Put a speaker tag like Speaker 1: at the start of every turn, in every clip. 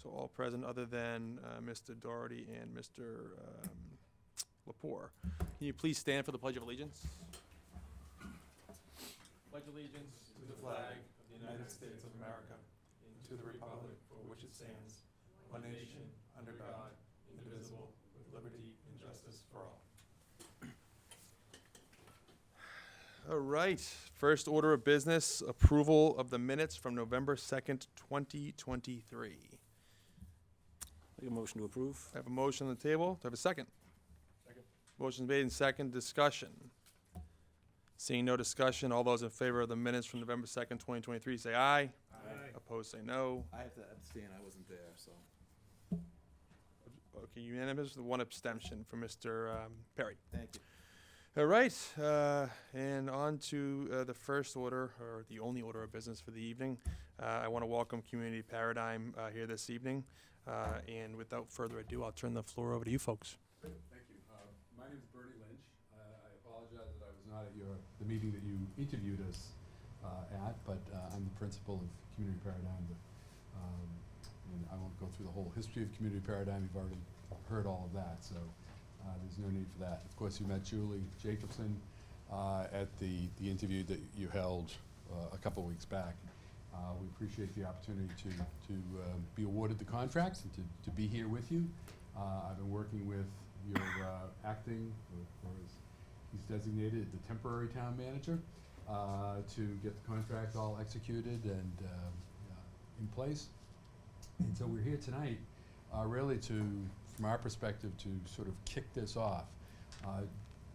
Speaker 1: So all present other than Mr. Doherty and Mr. Lepore. Can you please stand for the Pledge of Allegiance? Pledge allegiance
Speaker 2: to the flag of the United States of America, and to the republic for which it stands, one nation, under God, indivisible, with liberty and justice for all.
Speaker 1: All right. First order of business, approval of the minutes from November 2nd, 2023.
Speaker 3: Make a motion to approve.
Speaker 1: I have a motion on the table. Do I have a second?
Speaker 2: Second.
Speaker 1: Motion's made and second. Discussion. Seeing no discussion, all those in favor of the minutes from November 2nd, 2023 say aye.
Speaker 2: Aye.
Speaker 1: Opposed say no.
Speaker 3: I have to abstain, I wasn't there, so.
Speaker 1: Okay, unanimous with one abstention for Mr. Perry.
Speaker 3: Thank you.
Speaker 1: All right, and on to the first order, or the only order of business for the evening. I want to welcome Community Paradigm here this evening. And without further ado, I'll turn the floor over to you folks.
Speaker 2: Great, thank you. My name is Bertie Lynch. I apologize that I was not at the meeting that you interviewed us at, but I'm the principal of Community Paradigm. And I won't go through the whole history of Community Paradigm. You've already heard all of that, so there's no need for that. Of course, you met Julie Jacobson at the interview that you held a couple weeks back. We appreciate the opportunity to be awarded the contract and to be here with you. I've been working with your acting, or as he's designated, the temporary town manager, to get the contract all executed and in place. And so we're here tonight really from our perspective, to sort of kick this off.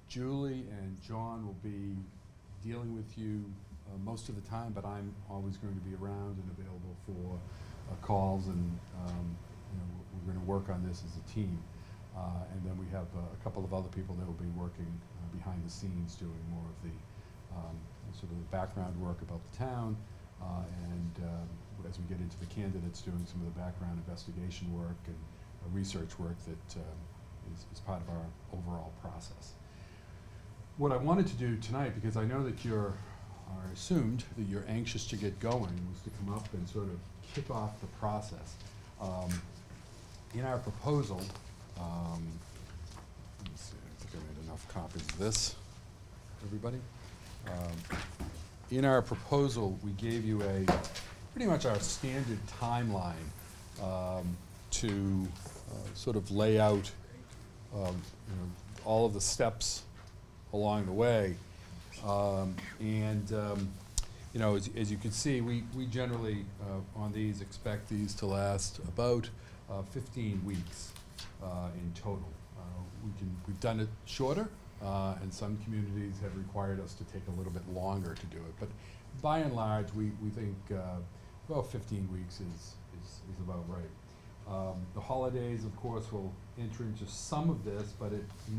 Speaker 2: Julie and John will be dealing with you most of the time, but I'm always going to be around and available for calls, and we're going to work on this as a team. And then we have a couple of other people that will be working behind the scenes, doing more of the sort of the background work about the town, and as we get into the candidates, doing some of the background investigation work and research work that is part of our overall process. What I wanted to do tonight, because I know that I assumed that you're anxious to get going, was to come up and sort of kick off the process. In our proposal, let me see, I think I made enough copies of this, everybody. In our proposal, we gave you pretty much our standard timeline to sort of lay out all of the steps along the way. As you can see, we generally on these expect these to last about 15 weeks in total. We've done it shorter, and some communities have required us to take a little bit longer to do it. But by and large, we think about 15 weeks is about right. The holidays, of course, will enter into some of this, but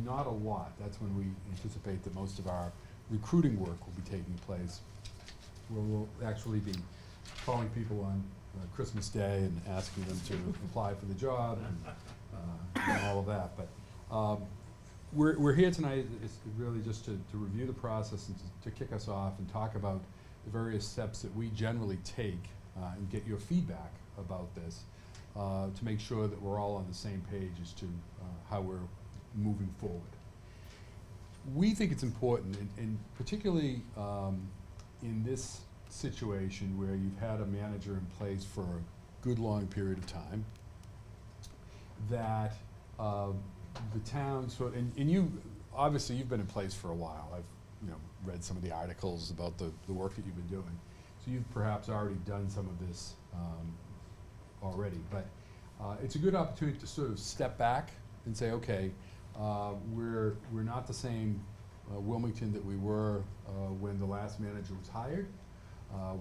Speaker 2: not a lot. That's when we anticipate that most of our recruiting work will be taking place, where we'll actually be calling people on Christmas Day and asking them to apply for the job and all of that. But we're here tonight is really just to review the process and to kick us off and talk about the various steps that we generally take and get your feedback about this, to make sure that we're all on the same page as to how we're moving forward. We think it's important, and particularly in this situation where you've had a manager in place for a good long period of time, that the town and you obviously you've been in place for a while. I've read some of the articles about the work that you've been doing, so you've perhaps already done some of this already. But it's a good opportunity to sort of step back and say, okay, we're not the same Wilmington that we were when the last manager was hired.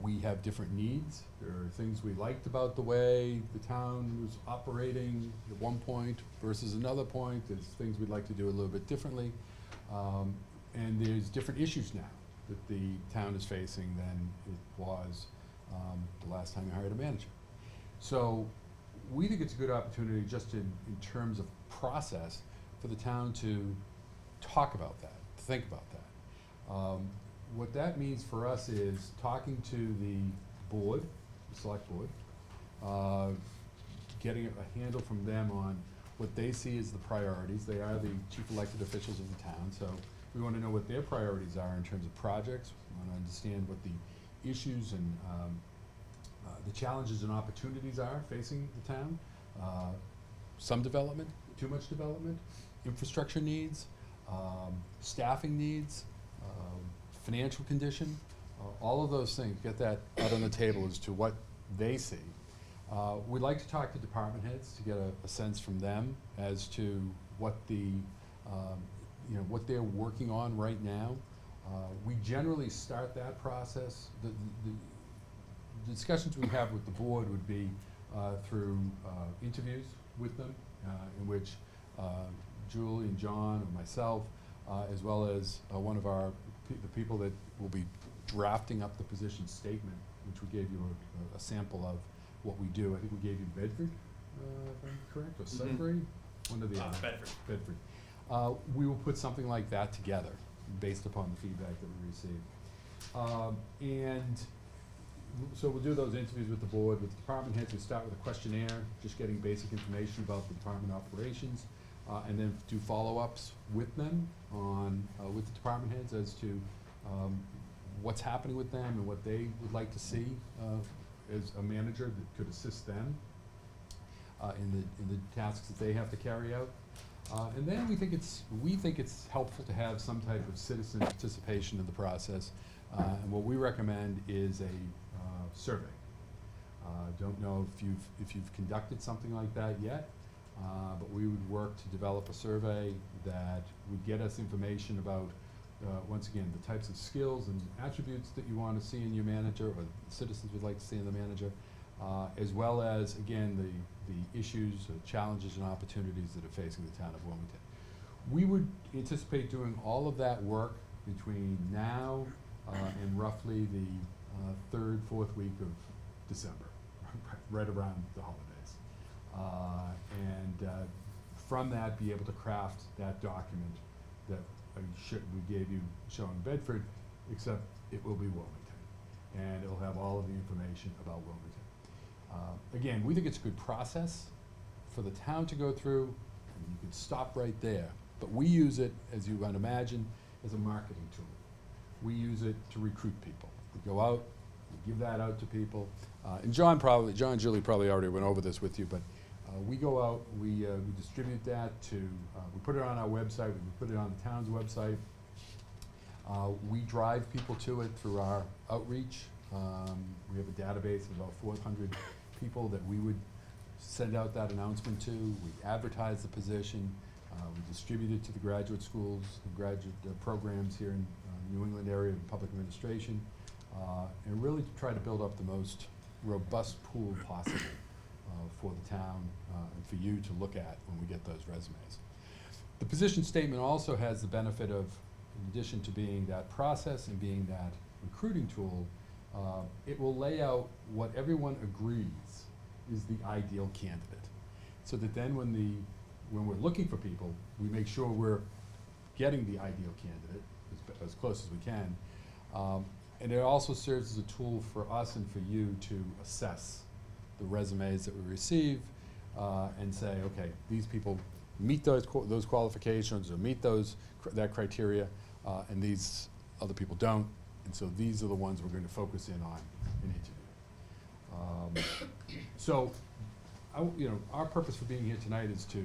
Speaker 2: We have different needs. There are things we liked about the way the town was operating at one point versus another point. There's things we'd like to do a little bit differently. And there's different issues now that the town is facing than it was the last time you hired a manager. So we think it's a good opportunity just in terms of process for the town to talk about that, to think about that. What that means for us is talking to the board, the select board, getting a handle from them on what they see as the priorities. They are the chief elected officials of the town, so we want to know what their priorities are in terms of projects. We want to understand what the issues and the challenges and opportunities are facing the town. Some development, too much development, infrastructure needs, staffing needs, financial condition, all of those things, get that out on the table as to what they see. We'd like to talk to department heads to get a sense from them as to what the, what they're working on right now. We generally start that process. The discussions we have with the board would be through interviews with them, in which Julie and John and myself, as well as one of the people that will be drafting up the position statement, which we gave you a sample of what we do. I think we gave you Bedford, if I'm correct, or Sudbury, one of the other.
Speaker 1: Bedford.
Speaker 2: Bedford. We will put something like that together based upon the feedback that we receive. And so we'll do those interviews with the board, with the department heads. We start with a questionnaire, just getting basic information about the department operations, and then do follow-ups with them on, with the department heads as to what's happening with them and what they would like to see as a manager that could assist them in the tasks that they have to carry out. And then we think it's helpful to have some type of citizen participation in the process. And what we recommend is a survey. Don't know if you've conducted something like that yet, but we would work to develop a survey that would get us information about, once again, the types of skills and attributes that you want to see in your manager, or citizens would like to see in the manager, as well as, again, the issues, challenges, and opportunities that are facing the town of Wilmington. We would anticipate doing all of that work between now and roughly the third, fourth week of December, right around the holidays. And from that, be able to craft that document that we gave you showing Bedford, except it will be Wilmington. And it'll have all of the information about Wilmington. Again, we think it's a good process for the town to go through. I mean, you could stop right there, but we use it, as you might imagine, as a marketing tool. We use it to recruit people. We go out, we give that out to people. And John and Julie probably already went over this with you, but we go out, we distribute that to, we put it on our website, we put it on the town's website. We drive people to it through our outreach. We have a database of about 400 people that we would send out that announcement to. We advertise the position. We distribute it to the graduate schools, the graduate programs here in New England area of public administration, and really to try to build up the most robust pool possible for the town and for you to look at when we get those resumes. The position statement also has the benefit of, in addition to being that process and being that recruiting tool, it will lay out what everyone agrees is the ideal candidate. So that then when we're looking for people, we make sure we're getting the ideal candidate as close as we can. And it also serves as a tool for us and for you to assess the resumes that we receive and say, okay, these people meet those qualifications or meet that criteria, and these other people don't. And so these are the ones we're going to focus in on in interview. So, our purpose for being here tonight is to,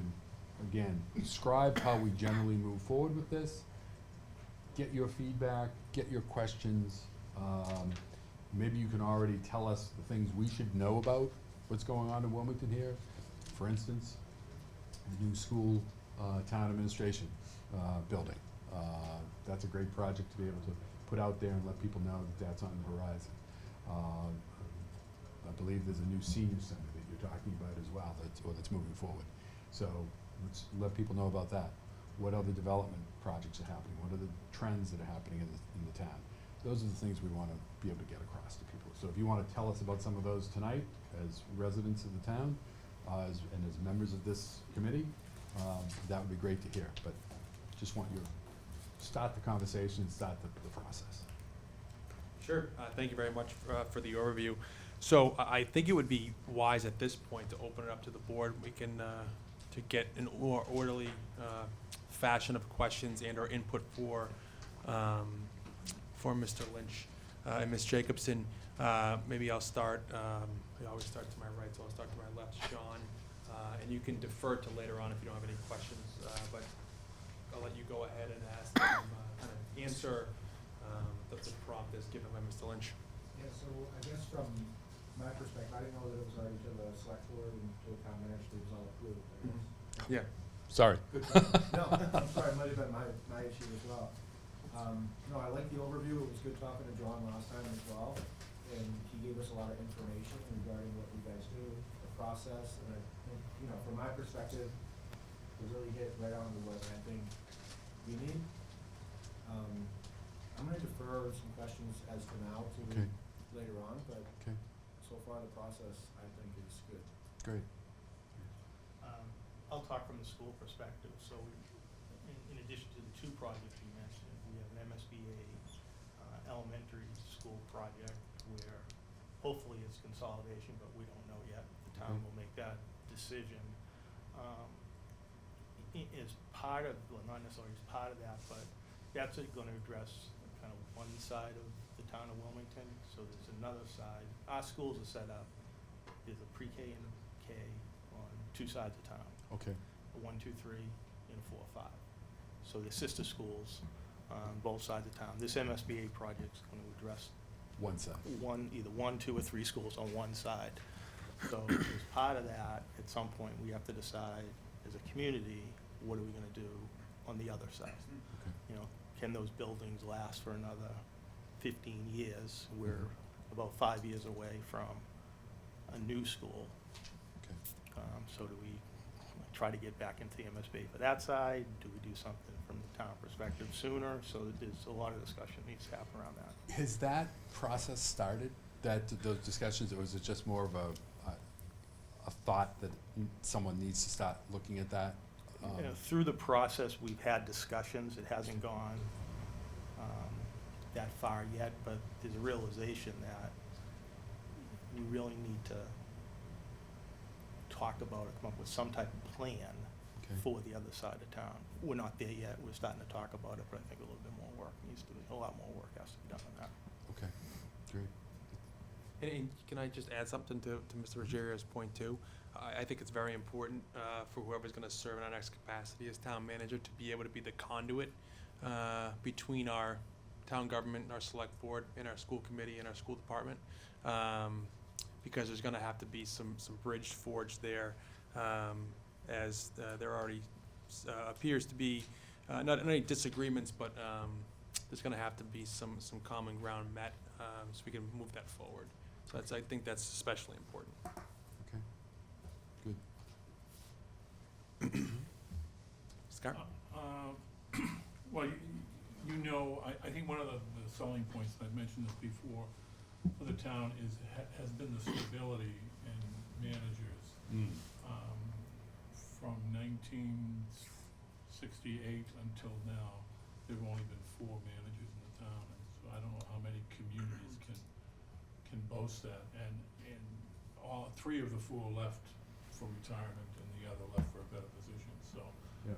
Speaker 2: again, describe how we generally move forward with this, get your feedback, get your questions. Maybe you can already tell us the things we should know about what's going on in Wilmington here. For instance, the new school town administration building. That's a great project to be able to put out there and let people know that that's on the horizon. I believe there's a new senior center that you're talking about as well that's moving forward. So let's let people know about that. What other development projects are happening? What are the trends that are happening in the town? Those are the things we want to be able to get across to people. So if you want to tell us about some of those tonight as residents of the town and as members of this committee, that would be great to hear. But just want you to start the conversation and start the process.
Speaker 1: Sure. Thank you very much for the overview. So I think it would be wise at this point to open it up to the board. We can, to get an more orderly fashion of questions and/or input for Mr. Lynch and Ms. Jacobson. Maybe I'll start, I always start to my right, so I'll start to my left, Sean. And you can defer to later on if you don't have any questions, but I'll let you go ahead and ask them, kind of answer the prompt as given by Mr. Lynch.
Speaker 4: Yeah, so I guess from my perspective, I didn't know that it was already to the select board and to the town manager, it was all approved, I guess.
Speaker 1: Yeah.
Speaker 2: Sorry.
Speaker 4: Good. No, I'm sorry, it might have been my issue as well. No, I like the overview, it was good talking to John last time as well, and he gave us a lot of information regarding what you guys do, the process, and I think, you know, from my perspective, it really hit right on to what I think we need. I'm gonna defer some questions as for now to
Speaker 2: Okay.
Speaker 4: later on, but
Speaker 2: Okay,
Speaker 4: so far the process, I think, is good.
Speaker 2: great.
Speaker 5: I'll talk from the school perspective. So in addition to the two projects you mentioned, we have an MSBA elementary school project where hopefully it's consolidation, but we don't know yet. The town
Speaker 2: Okay.
Speaker 5: will make that decision. As part of, well, not necessarily as part of that, but that's gonna address kind of one side of the town of Wilmington. So there's another side. Our schools are set up, there's a pre-K and a K on two sides of town.
Speaker 2: Okay,
Speaker 5: A 1, 2, 3, and a 4, 5. So the sister schools on both sides of town. This MSBA project's going to address
Speaker 2: one side.
Speaker 5: either 1, 2, or 3 schools on one side. So as part of that, at some point, we have to decide as a community, what are we going to do on the other side?
Speaker 2: Okay.
Speaker 5: You know, can those buildings last for another 15 years? We're about 5 years away from a new school.
Speaker 2: Okay.
Speaker 5: So do we try to get back into the MSB for that side? Do we do something from the town perspective sooner? So there's a lot of discussion needs to happen around that.
Speaker 2: Has that process started, those discussions, or is it just more of a thought that someone needs to start looking at that?
Speaker 5: You know, through the process, we've had discussions. It hasn't gone that far yet, but there's a realization that we really need to talk about it, come up with some type of plan
Speaker 2: Okay.
Speaker 5: for the other side of town. We're not there yet. We're starting to talk about it, but I think a little bit more work needs to be, a lot more work has to be done on that.
Speaker 2: Okay, great.
Speaker 1: And can I just add something to Mr. Ruggiero's point too? I think it's very important for whoever's gonna serve in our next capacity as town manager to be able to be the conduit between our town government and our select board and our school committee and our school department. Because there's gonna have to be some bridge forged there, as there already appears to be not any disagreements, but there's gonna have to be some common ground met, so we can move that forward. So I think that's especially important.
Speaker 2: Okay, good.
Speaker 1: Scott?
Speaker 6: Well, you know, I think one of the selling points, I've mentioned this before, for the town has been the stability in managers. From 1968 until now, there've only been 4 managers in the town, and so I don't know how many communities can boast that. And all 3 of the 4 left for retirement, and the other left for a better position. So
Speaker 2: Yeah.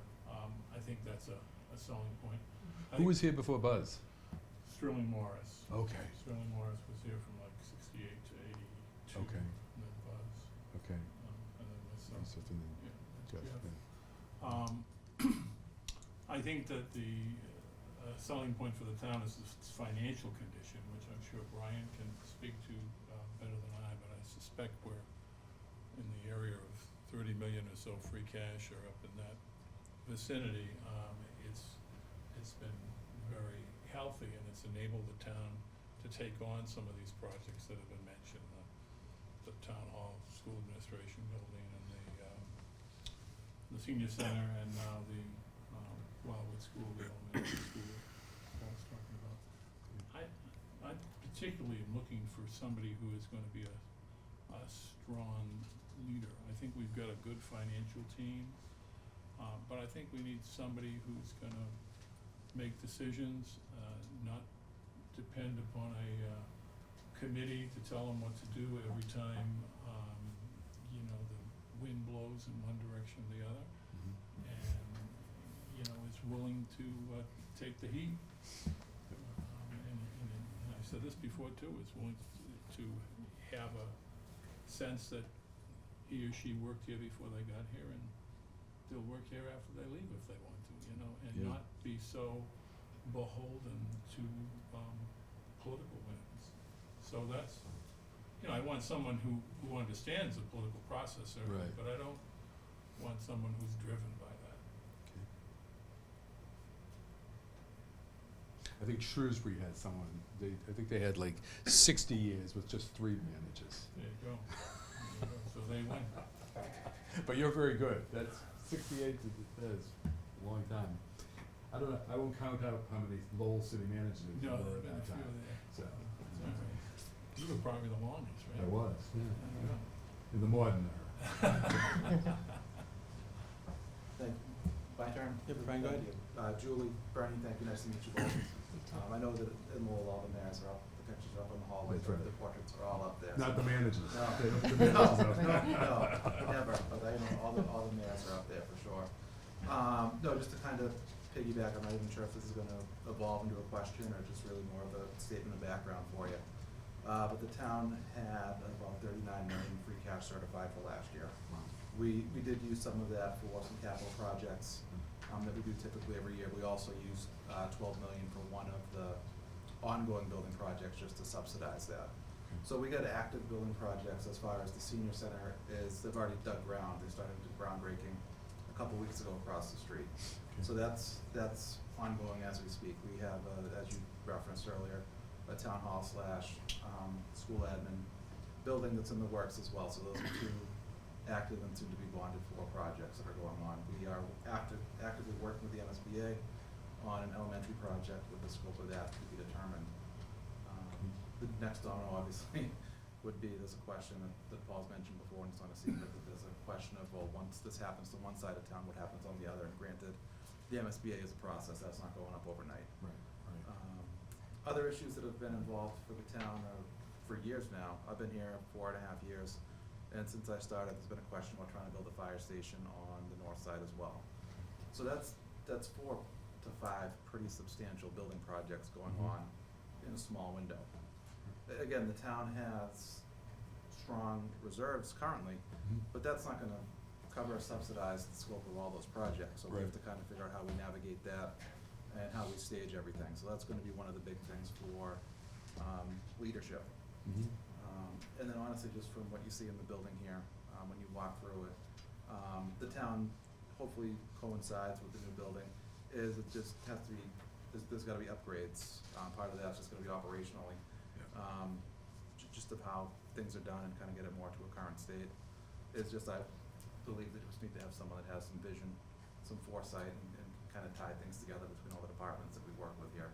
Speaker 6: I think that's a selling point. I
Speaker 2: Who
Speaker 6: think
Speaker 2: was here before Buzz?
Speaker 6: Sterling Morris.
Speaker 2: Okay.
Speaker 6: Sterling Morris was here from like 68 to 82.
Speaker 2: Okay.
Speaker 6: And then Buzz,
Speaker 2: Okay.
Speaker 6: and then myself.
Speaker 2: So then,
Speaker 6: Yeah, that's
Speaker 2: Jeff,
Speaker 6: Jeff.
Speaker 2: yeah.
Speaker 6: I think that the selling point for the town is its financial condition, which I'm sure Brian can speak to better than I, but I suspect we're in the area of 30 million or so free cash or up in that vicinity. It's been very healthy, and it's enabled the town to take on some of these projects that have been mentioned, the town hall, school administration building, and the senior center, and now the Wildwood School, the elementary school I was talking about. I particularly am looking for somebody who is gonna be a strong leader. I think we've got a good financial team, but I think we need somebody who's gonna make decisions, not depend upon a committee to tell them what to do every time, you know, the wind blows in one direction or the other, and, you know, is willing to, take the heat. And I've said this before too, is willing to have a sense that he or she worked here before they got here, and they'll work here after they leave if they want to, you know, and
Speaker 2: Yeah.
Speaker 6: not be so beholden to, political wins. So that's, you know, I want someone who understands the political process, certainly,
Speaker 2: Right.
Speaker 6: but I don't want someone who's driven by that.
Speaker 2: I think Shrewsbury had someone, I think they had like 60 years with just 3 managers.
Speaker 6: There you go. There you go. So they win.
Speaker 2: But you're very good. That's 68, that is a long time. I don't know, I won't count out how many Lowell city managers there
Speaker 6: No,
Speaker 2: were
Speaker 6: there've
Speaker 2: at
Speaker 6: been a
Speaker 2: that
Speaker 6: few
Speaker 2: time.
Speaker 6: there.
Speaker 2: So,
Speaker 6: That's all right. You were probably the longest, right?
Speaker 2: I was, yeah.
Speaker 6: There you go.
Speaker 2: In the modern era.
Speaker 4: Thank you. My turn?
Speaker 1: Yep, Brian, go ahead.
Speaker 4: Thank you. Julie, Bernie, thank you, nice to meet you both. I know that in Lowell, all the mayors are up, the pictures are up in the hallway,
Speaker 2: That's right.
Speaker 4: the portraits are all up there.
Speaker 2: Not
Speaker 4: so-
Speaker 2: the managers.
Speaker 4: No.
Speaker 2: They don't put the
Speaker 4: No,
Speaker 2: managers up.
Speaker 4: no, never, but I know all the mayors are up there for sure. No, just to kind of piggyback, I'm not even sure if this is gonna evolve into a question or just really more of a statement of background for you. But the town had about 39 million free cash certified for last year.
Speaker 2: Wow.
Speaker 4: We did use some of that for some capital projects, that we do typically every year. We also used, 12 million for one of the ongoing building projects just to subsidize that. So we got active building projects as far as the senior center is, they've already dug ground, they started groundbreaking a couple weeks ago across the street. So that's ongoing as we speak. We have, as you referenced earlier, a town hall / school admin building that's in the works as well. So those are two active and soon to be bonded for projects that are going on. We are actively working with the MSBA on an elementary project with the scope of that to be determined. The next domino obviously would be, there's a question that Paul's mentioned before, and it's not a secret, that there's a question of, well, once this happens to one side of town, what happens on the other? And granted, the MSBA is a process, that's not going up overnight.
Speaker 2: Right, right.
Speaker 4: Other issues that have been involved for the town are, for years now, I've been here 4.5 years, and since I started, there's been a question about trying to build a fire station on the north side as well. So that's 4 to 5 pretty substantial building projects going
Speaker 2: Mhm.
Speaker 4: on in a small window. Again, the town has strong reserves currently,
Speaker 2: Mhm.
Speaker 4: but that's not gonna cover or subsidize the scope of all those projects. So we have
Speaker 2: Right.
Speaker 4: to kind of figure out how we navigate that and how we stage everything. So that's gonna be one of the big things for, leadership.
Speaker 2: Mhm.
Speaker 4: And then honestly, just from what you see in the building here, when you walk through it, the town hopefully coincides with the new building, is it just has to be, there's gotta be upgrades. Part of that's just gonna be operationally,
Speaker 2: Yeah.
Speaker 4: just of how things are done and kinda get it more to a current state. It's just, I believe that we just need to have someone that has some vision, some foresight, and kinda tie things together between all the departments that we work with here.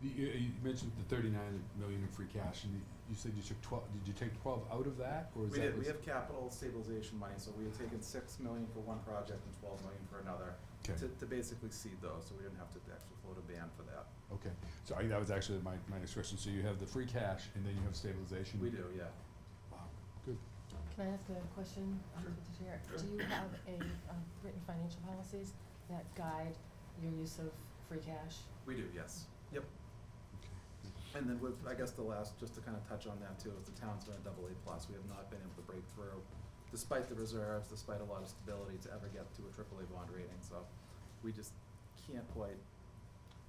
Speaker 2: You mentioned the 39 million in free cash, and you said you took 12, did you take 12 out of that, or is
Speaker 4: We
Speaker 2: that?
Speaker 4: did, we
Speaker 2: what's-
Speaker 4: have capital stabilization money, so we had taken 6 million for one project and 12 million for another,
Speaker 2: Okay.
Speaker 4: to basically seed those, so we didn't have to actually float a ban for that.
Speaker 2: Okay, so that was actually my next question, so you have the free cash, and then you have stabilization?
Speaker 4: We do, yeah.
Speaker 2: Wow, good.
Speaker 7: Can I ask a question to
Speaker 4: Sure.
Speaker 7: the chair?
Speaker 4: Sure.
Speaker 7: Do you have written financial policies that guide your use of free cash?
Speaker 4: We do, yes. Yep.
Speaker 2: Okay.
Speaker 4: And then with, I guess the last, just to kind of touch on that too, is the town's been a AA+. We have not been able to break through, despite the reserves, despite a lot of stability, to ever get to a AAA bond rating. So we just can't quite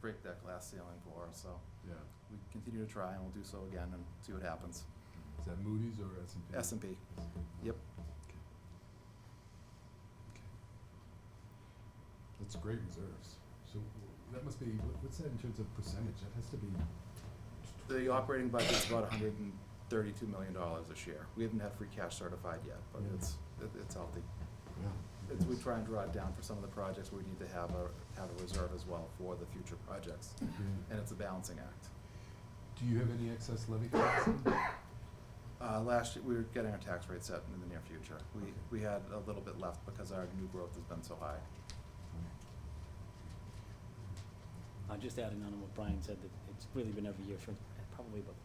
Speaker 4: break that glass ceiling for us. So
Speaker 2: Yeah.
Speaker 4: we continue to try, and we'll do so again and see what happens.
Speaker 2: Is that Moody's or S&P?
Speaker 4: S&P. Yep.
Speaker 2: Okay. Okay. That's great reserves. So that must be, what's that in terms of percentage? That has to be.
Speaker 4: The operating budget's about $132 million this year. We haven't had free cash certified yet, but
Speaker 2: Yeah.
Speaker 4: it's healthy.
Speaker 2: Yeah.
Speaker 4: We try and draw it down for some of the projects where we need to have a reserve as well for the future projects,
Speaker 2: Yeah.
Speaker 4: and it's a balancing act.
Speaker 2: Do you have any excess levy capacity?
Speaker 4: Last year, we were getting our tax rate set in the near future. We had a little bit left because our new growth has been so high.
Speaker 3: Just adding on to what Brian said, that it's really been every year for probably about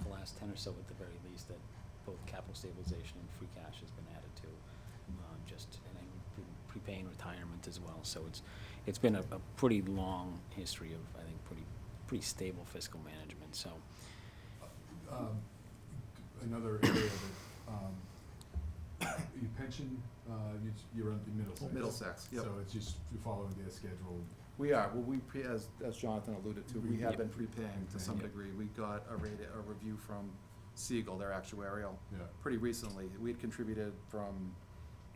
Speaker 3: the last 10 or so at the very least, that both capital stabilization and free cash has been added to, and then we've been prepaying retirement as well. So it's been a pretty long history of, I think, pretty stable fiscal management, so.
Speaker 2: Another area that, your pension, you're on the Middlesex.
Speaker 8: Middlesex, yep.
Speaker 2: So it's just, you're following their schedule.
Speaker 8: We are, well, as Jonathan alluded to, we have been prepaying to some
Speaker 2: Yep.
Speaker 8: degree. We got a review from Siegel, their actuarial,
Speaker 2: Yeah.
Speaker 8: pretty recently. We had contributed from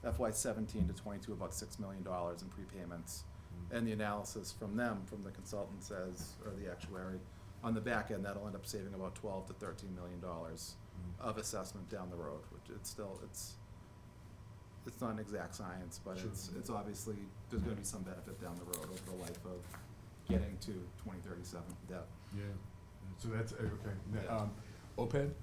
Speaker 8: FY 17 to 22 about $6 million in prepayments. And the analysis from them, from the consultant says, or the actuary, on the back end, that'll end up saving about $12 to $13 million of assessment down the road, which it's not an exact science, but
Speaker 2: Sure.
Speaker 8: it's obviously, there's gonna be some benefit down the road over the life of getting to 2037 debt.
Speaker 2: Yeah, so that's, okay.
Speaker 8: Yeah.
Speaker 2: OPEB?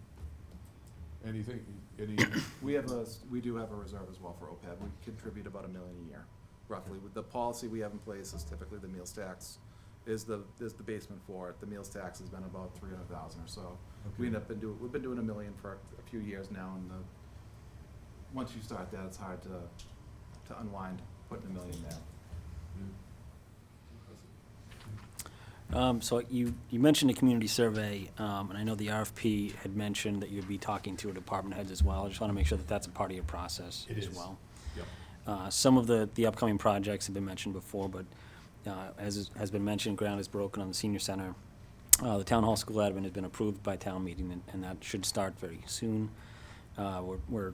Speaker 2: Anything, any?
Speaker 8: We do have a reserve as well for OPEB. We contribute about $1 million a year, roughly. With the policy we have in place is typically the meals tax is the basement for it. The meals tax has been about 300,000 or so. We
Speaker 2: Okay.
Speaker 8: we've been doing $1 million for a few years now, and once you start that, it's hard to unwind putting $1 million there.
Speaker 3: So you mentioned a community survey, and I know the RFP had mentioned that you'd be talking to department heads as well. I just want to make sure that that's a part of your process
Speaker 2: It
Speaker 3: as
Speaker 2: is.
Speaker 3: well.
Speaker 2: Yep.
Speaker 3: Some of the upcoming projects have been mentioned before, but as has been mentioned, ground is broken on the senior center. The town hall school admin has been approved by town meeting, and that should start very soon. We're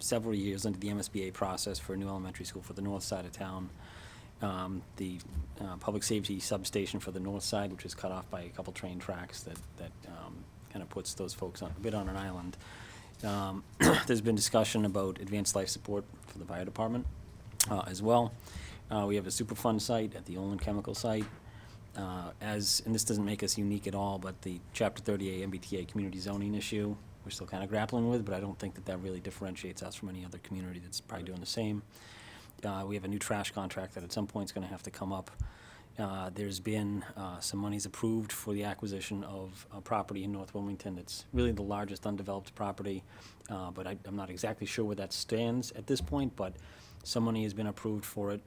Speaker 3: several years into the MSBA process for a new elementary school for the north side of town. The public safety substation for the north side, which is cut off by a couple train tracks that kind of puts those folks a bit on an island. There's been discussion about advanced life support for the fire department as well. We have a Superfund site at the Olin Chemical site. And this doesn't make us unique at all, but the Chapter 38 MBTA community zoning issue, we're still kind of grappling with, but I don't think that really differentiates us from any other community that's probably doing the same. We have a new trash contract that at some point is going to have to come up. There's been some monies approved for the acquisition of a property in North Wilmington that's really the largest undeveloped property, but I'm not exactly sure where that stands at this point, but some money has been approved for it.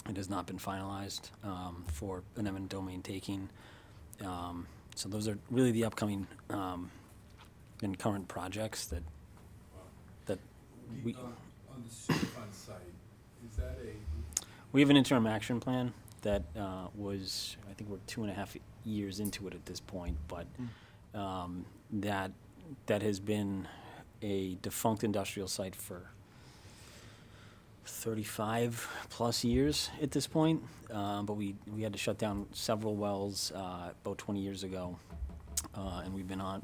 Speaker 3: It has not been finalized for an eminent domain taking. So those are really the upcoming and current projects that we...
Speaker 2: On the Superfund site, is that
Speaker 3: We have an interim action plan that was, I think we're 2.5 years into it at this point, but that has been a defunct industrial site for 35 plus years at this point, but we had to shut down several wells about 20 years ago, and we've been on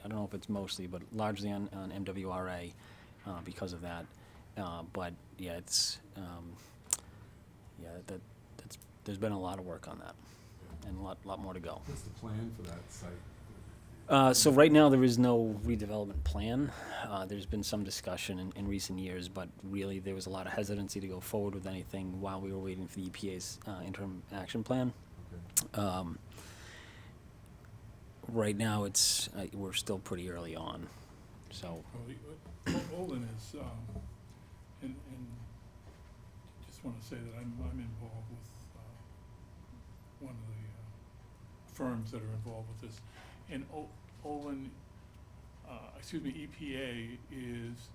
Speaker 3: I don't know if it's mostly, but largely on MWRA because of that. But yeah, there's been a lot of work on that, and a lot more to go.
Speaker 2: What's the plan for that site?
Speaker 3: So right now, there is no redevelopment plan. There's been some discussion in recent years, but really there was a lot of hesitancy to go forward with anything while we were waiting for the EPA's interim action plan.
Speaker 2: Okay.
Speaker 3: Right now, we're still pretty early on, so.
Speaker 6: Well, Olin is, and just want to say that I'm involved with one of the firms that are involved with this. And Olin, EPA is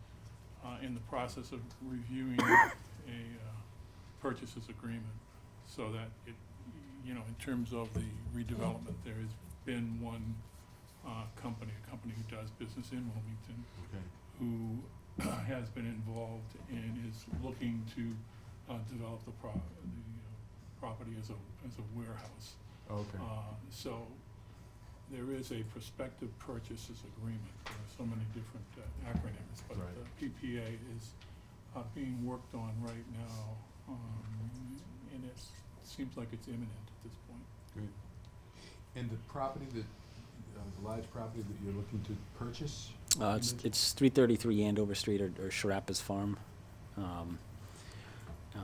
Speaker 6: in the process of reviewing a purchases agreement, so that in terms of the redevelopment, there has been one a company who does business in Wilmington,
Speaker 2: Okay.
Speaker 6: who has been involved and is looking to develop the property as a warehouse.
Speaker 2: Okay.
Speaker 6: So there is a prospective purchases agreement. There are so many different acronyms, but
Speaker 2: Right.
Speaker 6: PPA is being worked on right now, and it seems like it's imminent at this point.
Speaker 2: Great. And the property the large property that you're looking to purchase?
Speaker 3: It's 333 Andover Street or Sharappa's Farm.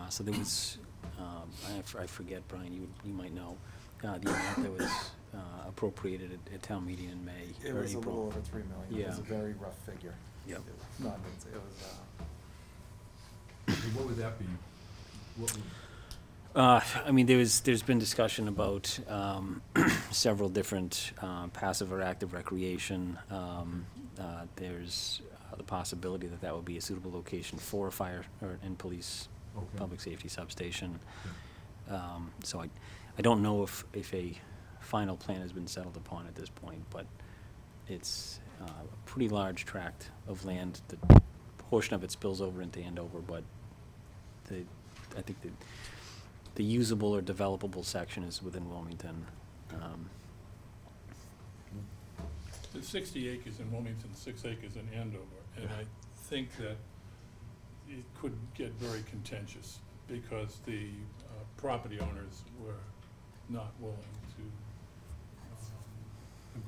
Speaker 3: So there was, I forget, Brian, you might know, the amount that was appropriated at town meeting in May
Speaker 8: It
Speaker 3: or
Speaker 8: was a
Speaker 3: April.
Speaker 8: little over 3 million. It was a
Speaker 3: Yeah.
Speaker 8: very rough figure.
Speaker 3: Yep.
Speaker 8: It was not, it was,
Speaker 2: And what would that be? What would,
Speaker 3: I mean, there's been discussion about several different passive or active recreation. There's the possibility that that would be a suitable location for a fire and police
Speaker 2: okay.
Speaker 3: public safety substation. So I don't know if a final plan has been settled upon at this point, but it's a pretty large tract of land. The portion of it spills over into Andover, but I think the usable or developable section is within Wilmington.
Speaker 6: There's 60 acres in Wilmington, 6 acres in Andover, and I think that it could get very contentious because the property owners were not willing to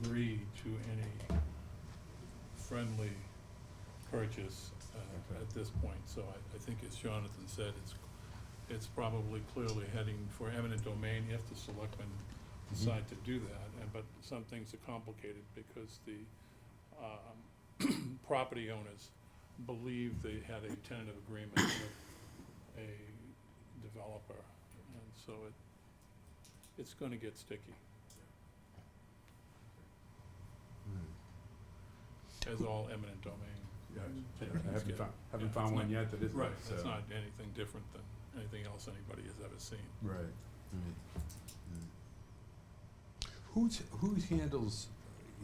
Speaker 6: agree to any friendly purchase at this point. So I think, as Jonathan said, it's probably clearly heading for eminent domain if the selectmen decide to do that. But some things are complicated because the property owners believe they had a tentative agreement with a developer, and so it's going to get sticky, as all eminent domain.
Speaker 2: Yeah,
Speaker 6: things
Speaker 2: I haven't
Speaker 6: get.
Speaker 2: found,
Speaker 6: Yeah,
Speaker 2: haven't
Speaker 6: it's
Speaker 2: found one
Speaker 6: not-
Speaker 2: yet that isn't.
Speaker 6: Right,
Speaker 2: so.
Speaker 6: it's not anything different than anything else anybody has ever seen.
Speaker 2: Right, right. Who handles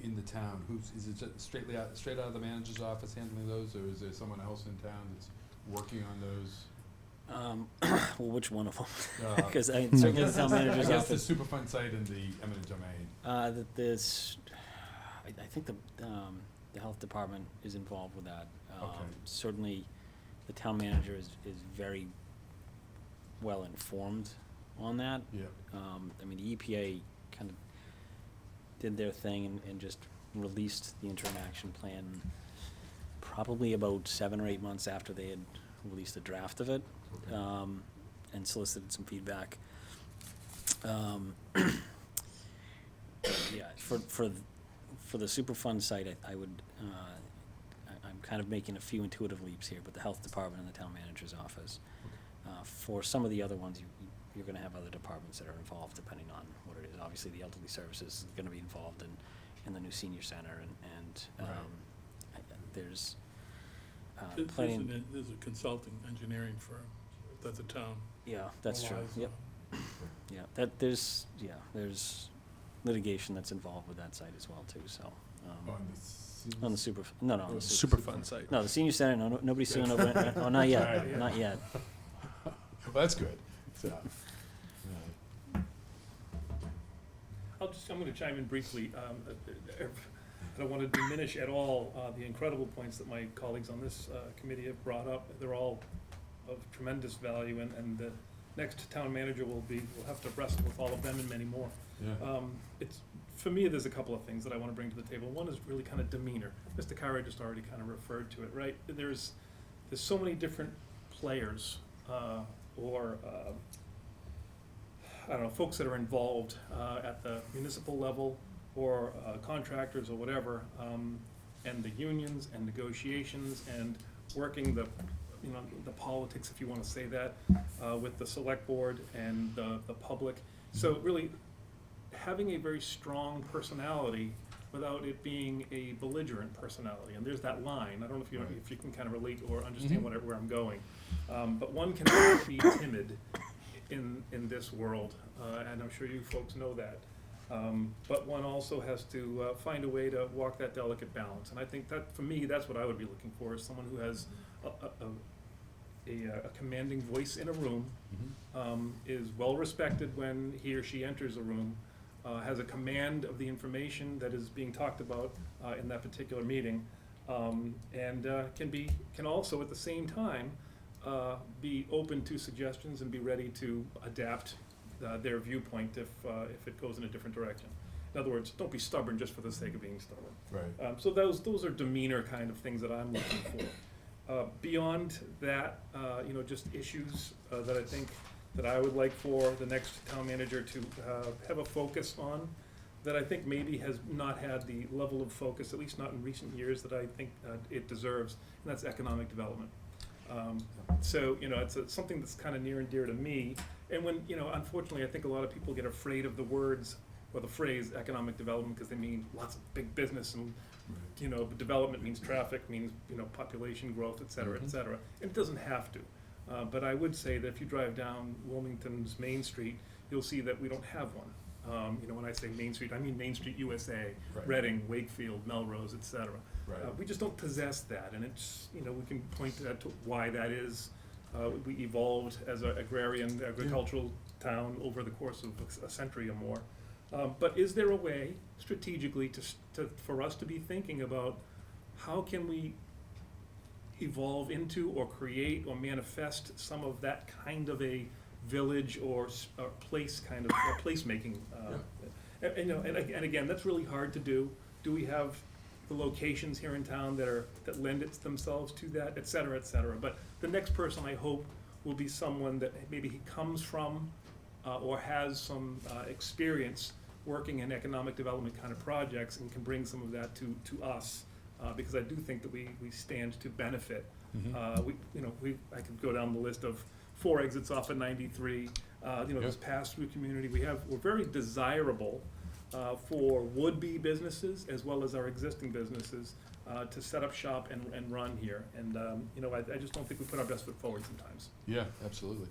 Speaker 2: in the town, is it just straight out of the manager's office handling those, or is there someone else in town that's working on those?
Speaker 3: Well, which one of them?
Speaker 2: Uh,
Speaker 3: Because certainly the town manager's
Speaker 2: I guess the
Speaker 3: office.
Speaker 2: Superfund site and the eminent domain.
Speaker 3: There's, I think the health department is involved with that.
Speaker 2: Okay.
Speaker 3: Certainly, the town manager is very well informed on that.
Speaker 2: Yeah.
Speaker 3: I mean, the EPA kind of did their thing and just released the interim action plan probably about 7 or 8 months after they had released a draft of it,
Speaker 2: Okay.
Speaker 3: and solicited some feedback. Yeah, for the Superfund site, I would, I'm kind of making a few intuitive leaps here, but the health department and the town manager's office. For some of the other ones, you're gonna have other departments that are involved depending on what it is. Obviously, the elderly services is gonna be involved in the new senior center and
Speaker 2: Right.
Speaker 3: there's
Speaker 6: There's
Speaker 3: plenty.
Speaker 6: there's a consulting engineering firm that the town
Speaker 3: Yeah, that's true,
Speaker 6: relies
Speaker 3: yep.
Speaker 6: on.
Speaker 3: Yeah, there's litigation that's involved with that site as well too, so. On the no,
Speaker 2: Oh,
Speaker 3: on the
Speaker 1: Superfund site.
Speaker 3: No, the senior center, nobody's suing over it, oh, not yet,
Speaker 2: Right, yeah.
Speaker 3: not yet.
Speaker 2: Well, that's good. So,
Speaker 5: I'm gonna chime in briefly. I don't wanna diminish at all the incredible points that my colleagues on this committee have brought up. They're all of tremendous value, and the next town manager will have to wrestle with all of them and many more.
Speaker 2: yeah.
Speaker 5: For me, there's a couple of things that I wanna bring to the table. One is really kind of demeanor. Mr. Carey just already kind of referred to it, right? There's so many different players, or I don't know, folks that are involved at the municipal level, or contractors or whatever, and the unions and negotiations and working the politics, if you wanna say that, with the select board and the public. So really, having a very strong personality without it being a belligerent personality, and there's that line. I don't know if
Speaker 2: Right.
Speaker 5: if you can kind of relate or understand
Speaker 2: Mhm.
Speaker 5: where I'm going. But one cannot be timid in this world, and I'm sure you folks know that. But one also has to find a way to walk that delicate balance. And I think that, for me, that's what I would be looking for, is someone who has a commanding voice in a room, is well-respected when he or she enters a room, has a command of the information that is being talked about in that particular meeting, and can also, at the same time, be open to suggestions and be ready to adapt their viewpoint if it goes in a different direction. In other words, don't be stubborn just for the sake of being stubborn.
Speaker 2: Right.
Speaker 5: So those are demeanor kind of things that I'm looking for. Beyond that, just issues that I think that I would like for the next town manager to have a focus on.
Speaker 9: that I think maybe has not had the level of focus, at least not in recent years, that I think it deserves, and that's economic development. So, you know, it's something that's kind of near and dear to me. And when, you know, unfortunately, I think a lot of people get afraid of the words or the phrase economic development because they mean lots of big business and, you know, development means traffic, means, you know, population growth, et cetera, et cetera. And it doesn't have to. But I would say that if you drive down Wilmington's Main Street, you'll see that we don't have one. You know, when I say Main Street, I mean Main Street USA,
Speaker 2: Right.
Speaker 9: Reading, Wakefield, Melrose, et cetera.
Speaker 2: Right.
Speaker 9: We just don't possess that, and it's, you know, we can point to why that is. We evolved as an agrarian, agricultural town over the course of a century or more. But is there a way strategically for us to be thinking about how can we evolve into or create or manifest some of that kind of a village or place kind of, or placemaking? And, you know, and again, that's really hard to do. Do we have the locations here in town that lend themselves to that, et cetera, et cetera? But the next person, I hope, will be someone that maybe he comes from or has some experience working in economic development kind of projects and can bring some of that to us, because I do think that we stand to benefit. I could go down the list of 4 exits off of 93, this pass-through community. We're very desirable for would-be businesses as well as our existing businesses to set up shop and run here. And, I just don't think we put our best foot forward sometimes.
Speaker 2: Yeah, absolutely.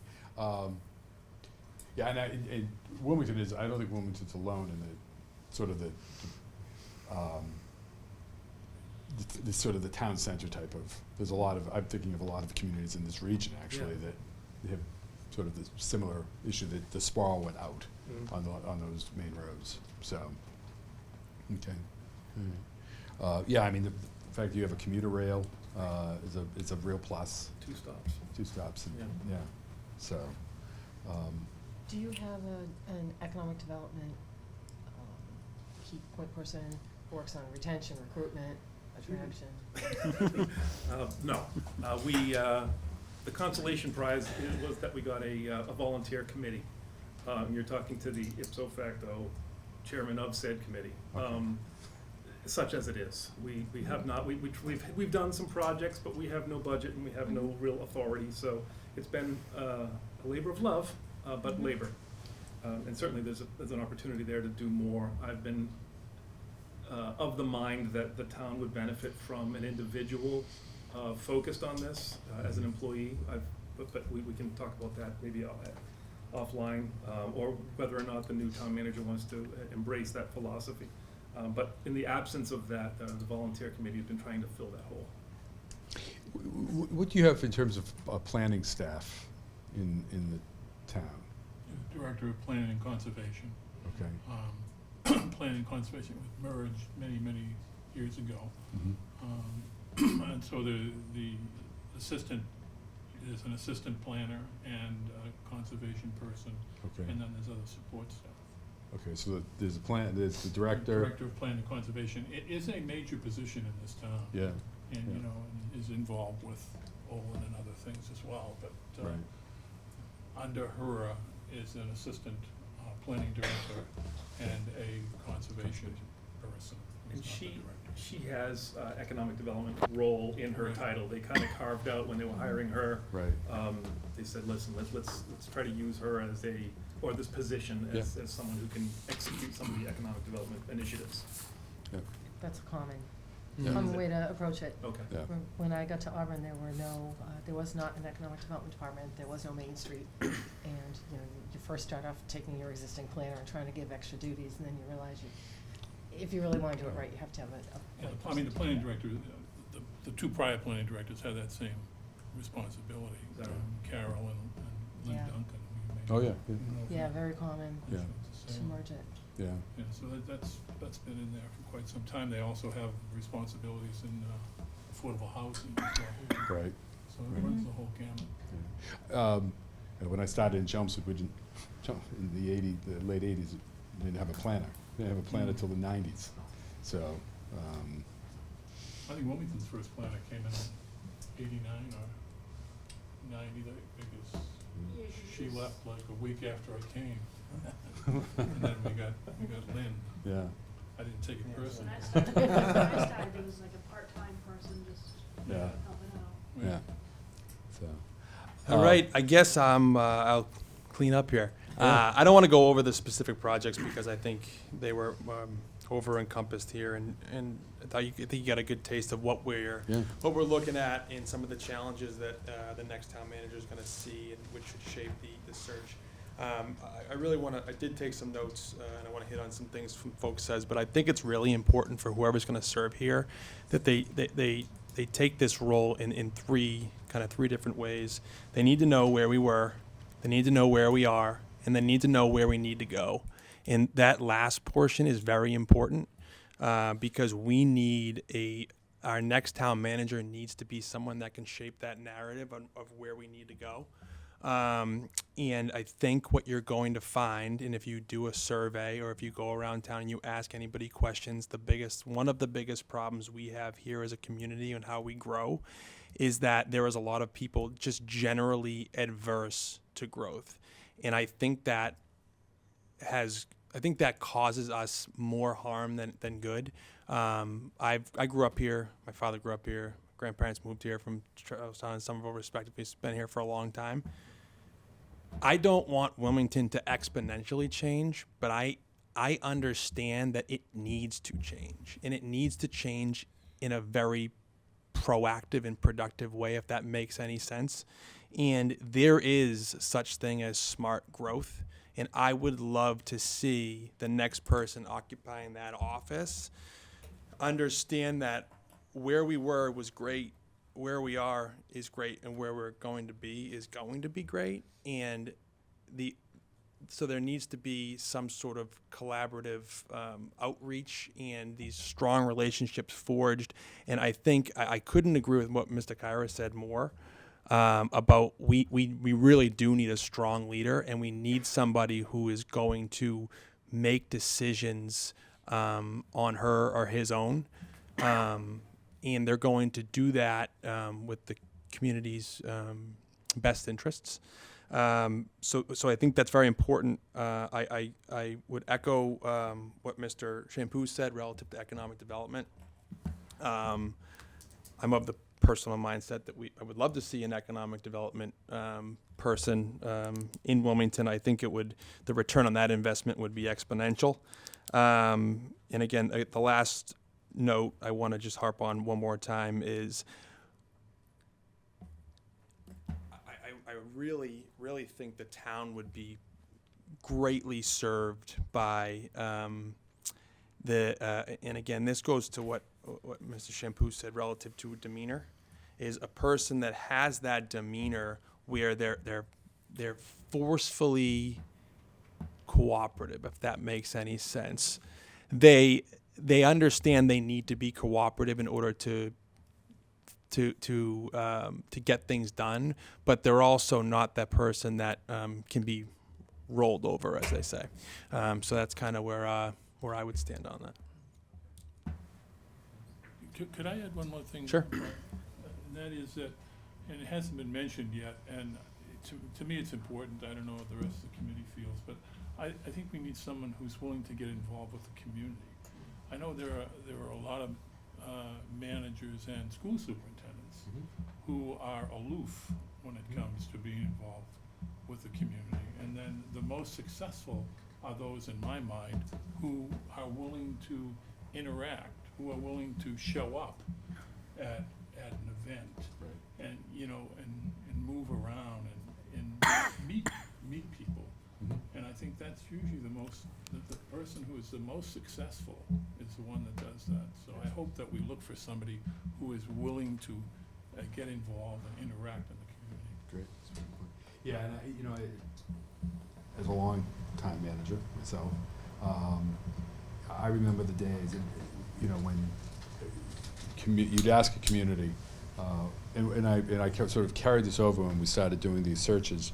Speaker 2: And Wilmington is, I don't think Wilmington's alone in the sort of the sort of the town center type of, I'm thinking of a lot of communities in this region actually that have sort of the similar issue that the sprawl went out on those main roads. So, okay. All right. I mean, the fact that you have a commuter rail is a real plus.
Speaker 9: 2 stops.
Speaker 2: 2 stops. And,
Speaker 9: Yeah.
Speaker 2: So.
Speaker 7: Do you have an economic development key point person who works on retention, recruitment, attraction?
Speaker 9: No. The consolation prize was that we got a volunteer committee. You're talking to the ipso facto chairman of said committee. Such as it is. We have not, we've done some projects, but we have no budget and we have no real authority. So it's been a labor of love, but labor. And certainly there's an opportunity there to do more. I've been of the mind that the town would benefit from an individual focused on this as an employee. But we can talk about that maybe offline, or whether or not the new town manager wants to embrace that philosophy. But in the absence of that, the volunteer committee has been trying to fill that hole.
Speaker 2: What do you have in terms of planning staff in the town?
Speaker 6: Director of Planning and Conservation.
Speaker 2: Okay.
Speaker 6: Planning and Conservation was merged many years ago. And so the assistant is an assistant planner and a conservation person.
Speaker 2: Okay.
Speaker 6: And then there's other support staff.
Speaker 2: Okay, so there's the director.
Speaker 6: Director of Planning and Conservation. It is a major position in this town.
Speaker 2: Yeah.
Speaker 6: And,
Speaker 2: Yeah.
Speaker 6: and is involved with Olin and other things as well, but,
Speaker 2: Right.
Speaker 6: under her is an assistant, planning director and a conservation person.
Speaker 9: And
Speaker 6: who's not the director.
Speaker 9: she has economic development role in her
Speaker 6: Right.
Speaker 9: title. They kind of carved out when they were hiring her.
Speaker 2: Right.
Speaker 9: They said, listen, let's try to use her as this position as someone who can execute some of the economic development initiatives.
Speaker 2: Yeah.
Speaker 7: That's a common
Speaker 2: Yeah.
Speaker 7: way to approach it.
Speaker 9: Okay.
Speaker 2: Yeah.
Speaker 7: When I got to Auburn, there was not an economic development department, there was no Main Street. And, you first start off taking your existing planner and trying to give extra duties, and then you realize if you really want to do it right, you have to have a
Speaker 6: Yeah,
Speaker 7: point
Speaker 6: I mean, the
Speaker 7: person to do
Speaker 6: planning
Speaker 7: that.
Speaker 6: director, the 2 prior planning directors had that same responsibility.
Speaker 9: Is that right?
Speaker 6: Carol and Lynn
Speaker 7: Yeah.
Speaker 6: Duncan.
Speaker 2: Oh, yeah.
Speaker 7: Yeah, very common
Speaker 2: Yeah.
Speaker 7: to merge it.
Speaker 2: Yeah.
Speaker 6: Yeah, so that's been in there for quite some time. They also have responsibilities in affordable housing as well.
Speaker 2: Right.
Speaker 6: So it runs the whole gamut.
Speaker 2: When I started in Chelmsford, in the late 80s, we didn't have a planner. We didn't have a planner till the 90s. So,
Speaker 6: I think Wilmington's first planner came in 89 or 90, because she left like a week after I came. And then we got Lynn.
Speaker 2: Yeah.
Speaker 6: I didn't take it
Speaker 1: Yeah.
Speaker 6: personally.
Speaker 10: When I started, it was like a part-time person just
Speaker 2: Yeah.
Speaker 10: helping out.
Speaker 2: Yeah. So.
Speaker 1: All right, I guess I'll clean up here. I don't want to go over the specific projects because I think they were over encompassed here, and I think you got a good taste of what we're looking at and some of the challenges that the next town manager is going to see, and which should shape the search. I really want to. I did take some notes, and I want to hit on some things from folks says, but I think it's really important for whoever's going to serve here that they take this role in three different ways. They need to know where we were, they need to know where we are, and they need to know where we need to go. And that last portion is very important because we need our next town manager needs to be someone that can shape that narrative of where we need to go. And I think what you're going to find, and if you do a survey or if you go around town and you ask anybody questions, one of the biggest problems we have here as a community and how we grow is that there is a lot of people just generally adverse to growth. And I think that causes us more harm than good. I grew up here. My father grew up here. Grandparents moved here from Charlestown, and some of our respectively been here for a long time. I don't want Wilmington to exponentially change, but I understand that it needs to change, and it needs to change in a very proactive and productive way, if that makes any sense. And there is such thing as smart growth, and I would love to see the next person occupying that office understand that where we were was great, where we are is great, and where we're going to be is going to be great. And so there needs to be some sort of collaborative outreach and these strong relationships forged. And I think I couldn't agree with what Mr. Kyra said more about we really do need a strong leader, and we need somebody who is going to make decisions on her or his own. And they're going to do that with the community's best interests. So I think that's very important. I would echo what Mr. Shampoo said relative to economic development. I'm of the personal mindset that I would love to see an economic development person in Wilmington. I think the return on that investment would be exponential. And again, the last note I want to just harp on one more time is I really, really think the town would be greatly served by and again, this goes to what Mr. Shampoo said relative to demeanor, is a person that has that demeanor where they're forcefully cooperative, if that makes any sense. They understand they need to be cooperative in order to get things done, but they're also not that person that can be rolled over, as they say. So that's kind of where I would stand on that.
Speaker 6: Could I add one more thing?
Speaker 1: Sure.
Speaker 6: And that is that, and it hasn't been mentioned yet, and to me it's important. I don't know what the rest of the committee feels, but I think we need someone who's willing to get involved with the community. I know there are a lot of managers and school superintendents who are aloof when it comes to being involved with the community. And then the most successful are those, in my mind, who are willing to interact, who are willing to show up at an event, and and move around and meet people. And I think that's usually the person who is the most successful is the one that does that. So I hope that we look for somebody who is willing to get involved and interact in the community.
Speaker 2: Great. Yeah, and as a long time manager myself, I remember the days, when you'd ask a community, and I sort of carried this over when we started doing these searches.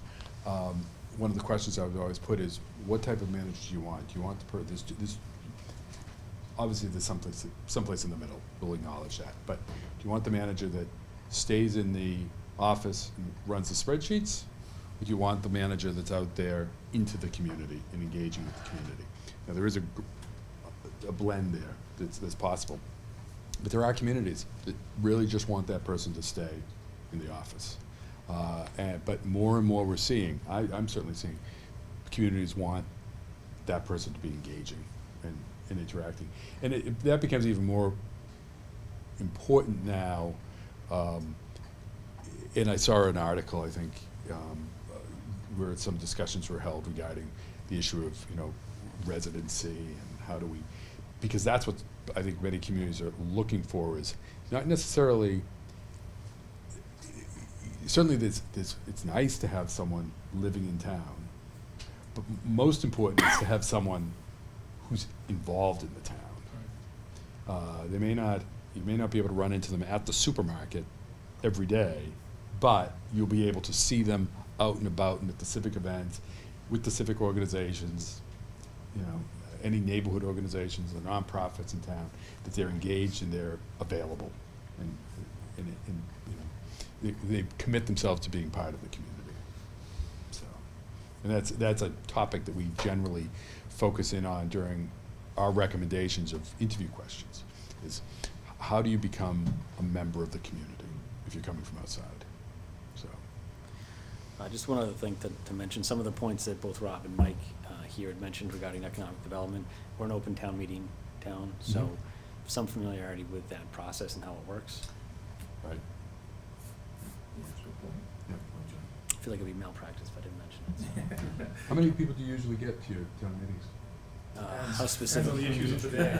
Speaker 2: One of the questions I would always put is, what type of manager do you want? Do you want this? Obviously, there's someplace in the middle. We'll acknowledge that. But do you want the manager that stays in the office and runs the spreadsheets, Like you want the manager that's out there into the community and engaging with the community. Now, there is a blend there that's possible. But there are communities that really just want that person to stay in the office. But more and more we're seeing, I'm certainly seeing, communities want that person to be engaging and interacting. And that becomes even more important now. And I saw an article, I think, where some discussions were held regarding the issue of, residency and how do we, because that's what I think many communities are looking for, is not necessarily, certainly it's nice to have someone living in town, but most important is to have someone who's involved in the town. You may not be able to run into them at the supermarket every day, but you'll be able to see them out and about and at the civic events, with the civic organizations, any neighborhood organizations, the nonprofits in town, that they're engaged and they're available, and they commit themselves to being part of the community. So, and that's a topic that we generally focus in on during our recommendations of interview questions, is how do you become a member of the community if you're coming from outside? So,
Speaker 3: just one other thing to mention, some of the points that both Rob and Mike here had mentioned regarding economic development. We're an open town meeting town, so
Speaker 2: Mhm.
Speaker 3: some familiarity with that process and how it works.
Speaker 2: right.
Speaker 3: I feel like it'd be malpractice if I didn't mention it.
Speaker 2: How many people do you usually get to your town meetings?
Speaker 3: How specific?
Speaker 9: Depends on the issues of the day.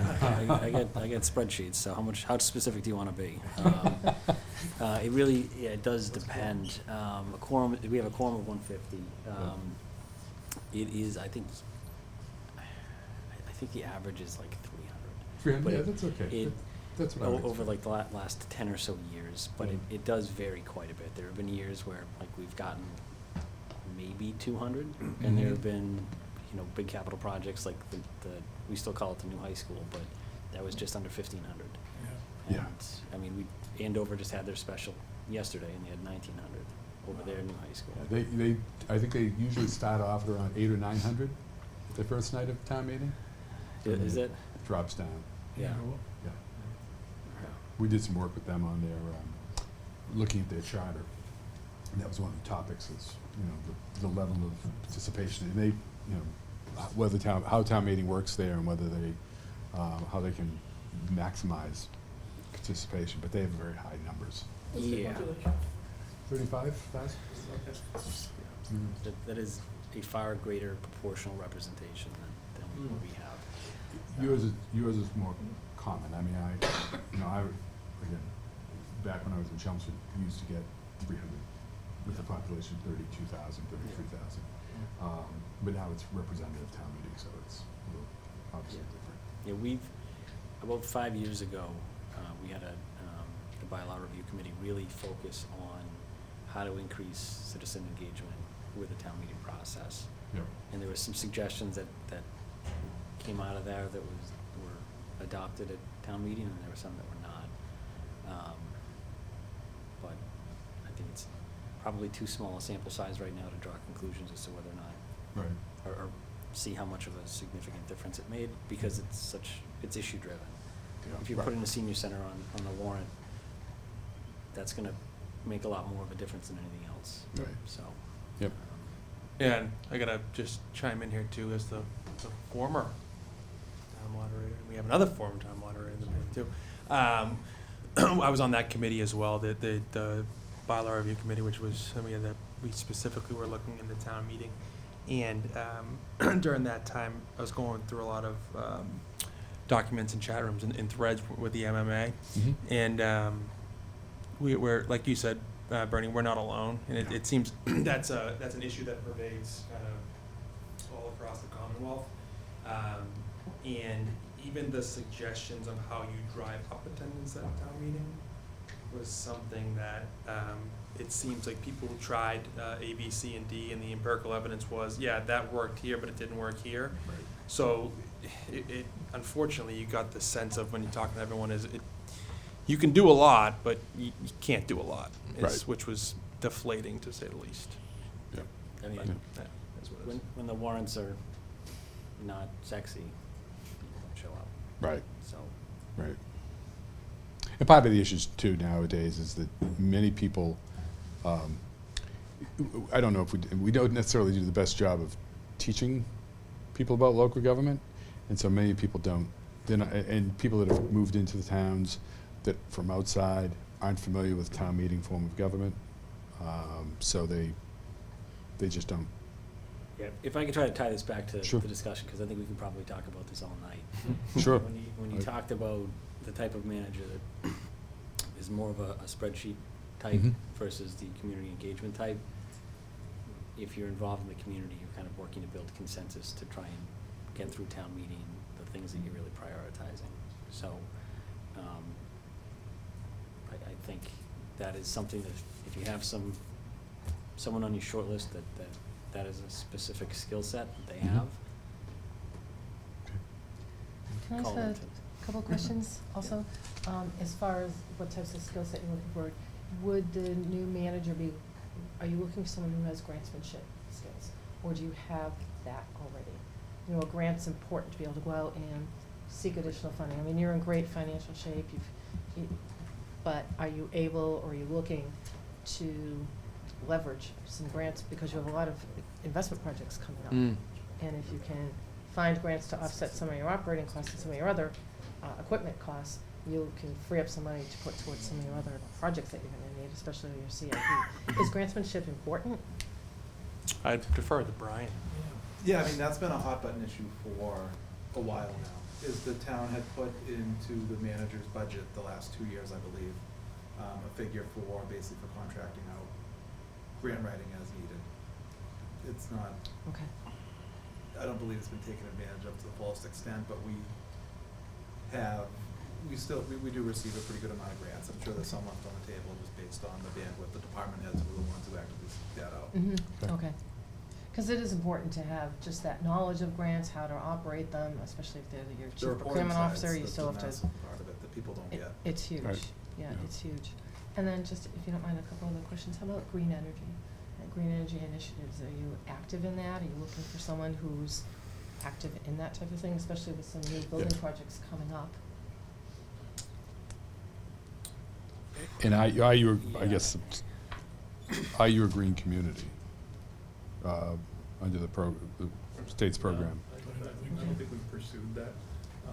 Speaker 3: I get spreadsheets, so how specific do you wanna be? It really, it does depend. A quorum, we have a quorum of 150. It is, I think the average is like 300.
Speaker 2: 300,
Speaker 3: But
Speaker 2: yeah,
Speaker 3: it-
Speaker 2: that's okay.
Speaker 3: it-
Speaker 2: That's what I would
Speaker 3: Over
Speaker 2: expect.
Speaker 3: like the last 10 or so years, but
Speaker 2: Yeah.
Speaker 3: it does vary quite a bit. There have been years where like we've gotten maybe 200, and there have been, big capital projects like the we still call it the new high school, but that was just under 1,500.
Speaker 2: Yeah.
Speaker 3: And, I mean, Andover just had their special yesterday, and they had 1,900 over their new high school.
Speaker 2: I think they usually start off at around 800 or 900, the first night of town meeting.
Speaker 3: Is it?
Speaker 2: Drops down.
Speaker 3: Yeah.
Speaker 2: Yeah. We did some work with them on their, looking at their charter. And that was one of the topics, is, the level of participation. And they, how town meeting works there, and whether they, how they can maximize participation, but they have very high numbers.
Speaker 3: Yeah.
Speaker 2: 35,000?
Speaker 3: That is a far greater proportional representation than what we have.
Speaker 2: Yours is more common. I mean, again, back when I was in Chelmsford, we used to get 300 with a population of 32,000, 33,000. But now it's representative town meeting, so it's a little obviously different.
Speaker 3: Yeah, about 5 years ago, we had the bylaw review committee really focus on how to increase citizen engagement with the town meeting process.
Speaker 2: Yep.
Speaker 3: And there were some suggestions that came out of there that were adopted at town meeting, and there were some that were not. But I think it's probably too small a sample size right now to draw conclusions as to whether or not,
Speaker 2: Right.
Speaker 3: or see how much of a significant difference it made, because it's issue driven.
Speaker 2: Yeah.
Speaker 3: If you're putting a senior center on the warrant, that's gonna make a lot more of a difference than anything else.
Speaker 2: Right.
Speaker 3: So.
Speaker 2: Yep.
Speaker 1: And I gotta just chime in here too, as the former town moderator. We have another former town moderator in the room too. I was on that committee as well, the bylaw review committee, which was, we specifically were looking in the town meeting. And during that time, I was going through a lot of documents and chat rooms and threads with the MMA.
Speaker 2: Mhm.
Speaker 1: And we're, like you said, Bernie, we're not alone, and it seems that's an issue that pervades kind of all across the Commonwealth. And even the suggestions on how you drive up attendance at a town meeting was something that it seems like people tried A, B, C, and D, and the empirical evidence was, yeah, that worked here, but it didn't work here.
Speaker 2: Right.
Speaker 1: So it unfortunately, you got the sense of, when you're talking to everyone, you can do a lot, but you can't do a lot,
Speaker 2: Right.
Speaker 1: which was deflating, to say the least.
Speaker 3: I mean,
Speaker 1: But, yeah, that's what it is.
Speaker 3: when the warrants are not sexy, people don't show up,
Speaker 2: Right,
Speaker 3: so.
Speaker 2: right. And part of the issues too nowadays is that many people, I don't know if we don't necessarily do the best job of teaching people about local government, and so many people don't. They're not, and people that have moved into the towns that from outside aren't familiar with town meeting form of government, so they just don't.
Speaker 3: Yeah, if I could try to tie this back to
Speaker 2: Sure.
Speaker 3: the discussion, because I think we could probably talk about this all night.
Speaker 2: Sure.
Speaker 3: When you
Speaker 2: I-
Speaker 3: talked about the type of manager that is more of a spreadsheet type
Speaker 2: Mhm.
Speaker 3: versus the community engagement type, if you're involved in the community, you're kind of working to build consensus to try and get through town meeting, the things that you're really prioritizing. So, I think that is something that if you have someone on your short list that is a specific skill set that they
Speaker 2: Mhm.
Speaker 3: have,
Speaker 7: Can I
Speaker 3: call
Speaker 7: ask
Speaker 3: them
Speaker 7: a
Speaker 3: to.
Speaker 7: couple questions also? As far as what types of skill set you're looking for, would the new manager be, are you looking for someone who has grantsmanship skills? Or do you have that already? You know, a grant's important to be able to go out and seek additional funding. I mean, you're in great financial shape, but are you able, or are you looking to leverage some grants, because you have a lot of investment projects coming up? And if you can find grants to offset some of your operating costs and some of your other equipment costs, you can free up some money to put towards some of your other projects that you're gonna need, especially your CIP. Is grantsmanship important?
Speaker 1: I'd defer to Brian.
Speaker 8: Yeah, I mean, that's been a hot button issue for a while now, is the town had put into the manager's budget the last 2 years, I believe, a figure for basically for contracting out grant writing as needed. It's not,
Speaker 7: Okay.
Speaker 8: I don't believe it's been taken advantage of to the fullest extent, but we do receive a pretty good amount of grants. I'm sure there's some left on the table just based on the bandwidth. The department heads were the ones who actively seek that out.
Speaker 7: Okay. Because it is important to have just that knowledge of grants, how to operate them, especially if they're your
Speaker 8: The
Speaker 7: chief
Speaker 8: reporting
Speaker 7: procurement
Speaker 8: side's
Speaker 7: officer, you
Speaker 8: the
Speaker 7: still have to.
Speaker 8: massive part of it that people don't get.
Speaker 7: It's huge,
Speaker 2: Right.
Speaker 7: yeah,
Speaker 2: Yeah.
Speaker 7: it's huge. And then just, if you don't mind, a couple other questions, how about green energy? Green energy initiatives, are you active in that? Are you looking for someone who's active in that type of thing, especially with some new building
Speaker 2: Yeah.
Speaker 7: projects coming up?
Speaker 2: And are you, I
Speaker 3: Yeah.
Speaker 2: guess, are you a green community, under the state's program?
Speaker 9: I don't think we've pursued that.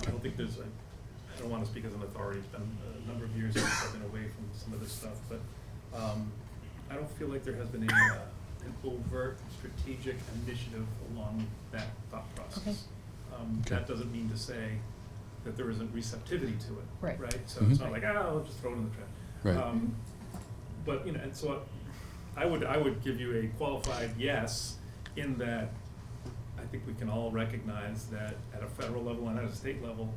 Speaker 9: I don't think there's I don't wanna speak as an authority, it's been a number of years since I've been away from some of this stuff, but, I don't feel like there has been an overt strategic initiative along that thought process.
Speaker 2: Okay.
Speaker 9: That doesn't mean to say that there isn't receptivity to it,
Speaker 7: Right.
Speaker 9: right? So
Speaker 2: Mhm.
Speaker 9: it's not like, I'll just throw it in the trash.
Speaker 2: Right.
Speaker 9: But, and so I would give you a qualified yes in that I think we can all recognize that at a federal level and at a state level,